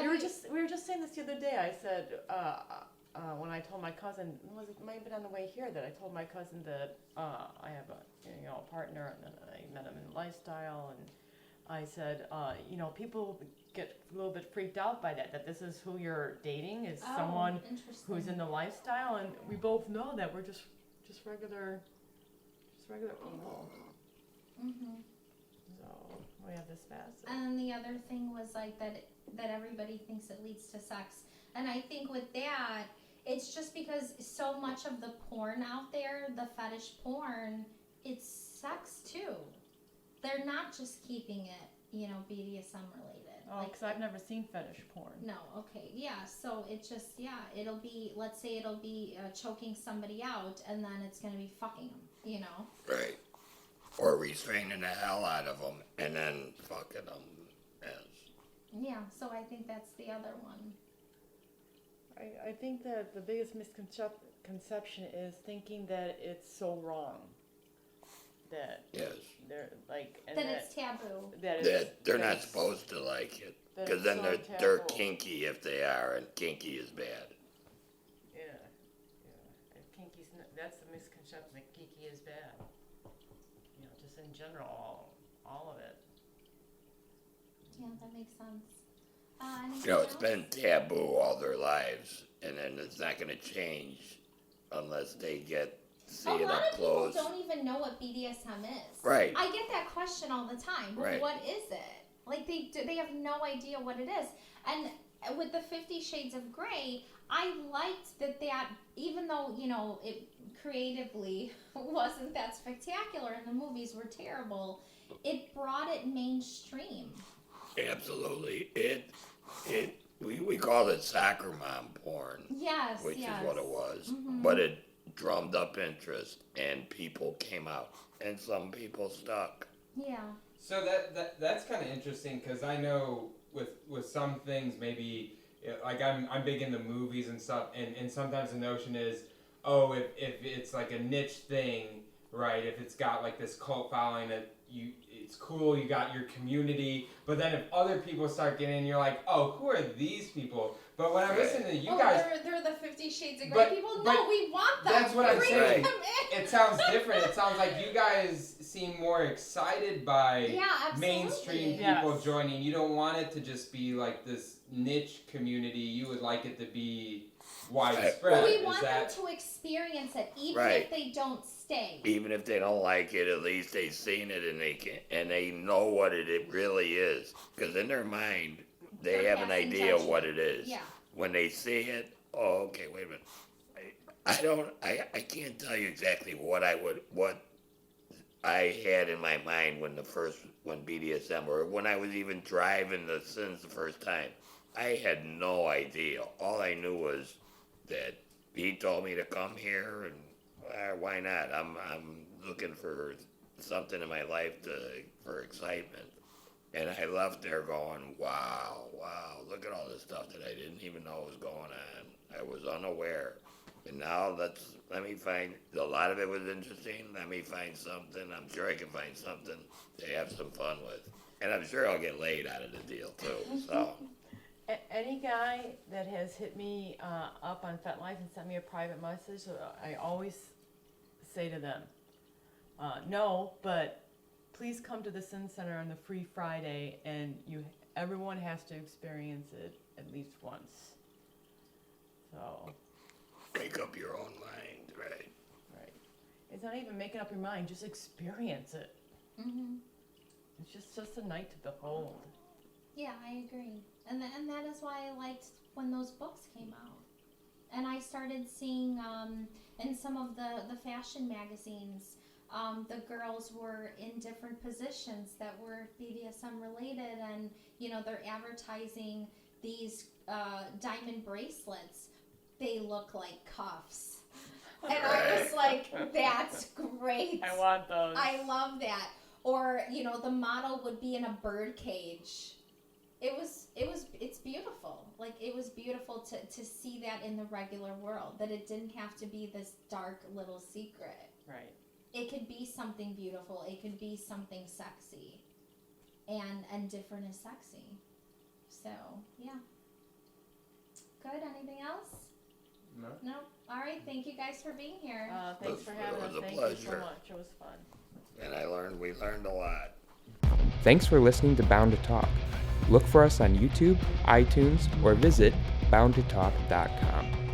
we were just saying this the other day. I said when I told my cousin, it might have been on the way here, that I told my cousin that I have a partner, and then I met him in lifestyle, and I said people get a little bit freaked out by that this is who you're dating, is someone who's in the lifestyle, and we both know that we're just regular people. Mhm. So we have this facet. And then the other thing was like that everybody thinks it leads to sex. And I think with that, it's just because so much of the porn out there, the fetish porn, it's sex too. They're not just keeping it, BDSM related. Oh, because I've never seen fetish porn. No, okay, yeah. So it just, it'll be, let's say it'll be choking somebody out, and then it's going to be fucking them, Right. Or restraining the hell out of them and then fucking them. Yes. Yeah, so I think that's the other one. I think that the biggest misconception is thinking that it's so wrong. That Yes. they're like, and That it's taboo. That they're not supposed to like it. Because then they're kinky if they are, and kinky is bad. Yeah. And kinky's that's the misconception that kinky is bad. You know, just in general, all of it. Yeah, that makes sense. It's been taboo all their lives, and then it's not going to change unless they see it up close. A lot of people don't even know what BDSM is. Right. I get that question all the time. Right. What is it? Like they have no idea what it is. And with the 50 Shades of Grey, I liked that even though, it creatively wasn't that spectacular and the movies were terrible, it brought it mainstream. Absolutely. We called it soccer mom porn. Yes, which yes. is what it was. Mm-hmm. But it drummed up interest, and people came out, and some people stuck. Yeah. So that's kind of interesting, because I know with some things, maybe like I'm big into movies and stuff, and sometimes the notion is, if it's like a niche thing, right? If it's got like this cult following, that it's cool, you got your community, but then if other people start getting in, you're like, who are these people? But when I'm listening to you guys, they're the 50 Shades of Grey people. No, we want them. That's what I'm Bring saying. them in. It sounds different. It sounds like you guys seem more excited by absolutely. mainstream people joining. You don't want it to just be like this niche community. You would like it to be widespread. Well, we want them to experience it, even if they don't stay. Even if they don't like it, at least they've seen it, and they know what it really is. Because in their mind, they have an idea of what it is. Yeah. When they see it, okay, wait a minute. I can't tell you exactly what I had in my mind when BDSM, or when I was even driving the Sins the first time. I had no idea. All I knew was that he told me to come here, and why not? I'm looking for something in my life for excitement. And I left there going, wow, look at all this stuff that I didn't even know was going on. I was unaware. And now let me find, a lot of it was interesting. Let me find something. I'm sure I can find something to have some fun with. And I'm sure I'll get laid out of the deal too, so. Any guy that has hit me up on FetLife and sent me a private message, I always say to them, no, but please come to the Sin Center on the free Friday, and everyone has to experience it at least once. So Make up your own mind, right? Right. It's not even making up your mind; just experience it. Mm-hmm. It's just a night to behold. Yeah, I agree, and that is why I liked when those books came out, and I started seeing in some of the fashion magazines. The girls were in different positions that were BDSM related, and they're advertising these diamond bracelets. They look like cuffs, and I was like, "That's great! I want those. I love that." Or the model would be in a bird cage. It's beautiful. Like, it was beautiful to see that in the regular world. That it didn't have to be this dark little secret. Right. It could be something beautiful. It could be something sexy. And different is sexy. So, yeah. Good. Anything else? No? All right. Thank you guys for being here. Thanks for having us. It was a Thank pleasure. you so much. It was fun. And we learned a lot. Thanks for listening to Bound to Talk. Look for us on YouTube, iTunes, or visit boundtotalk.com.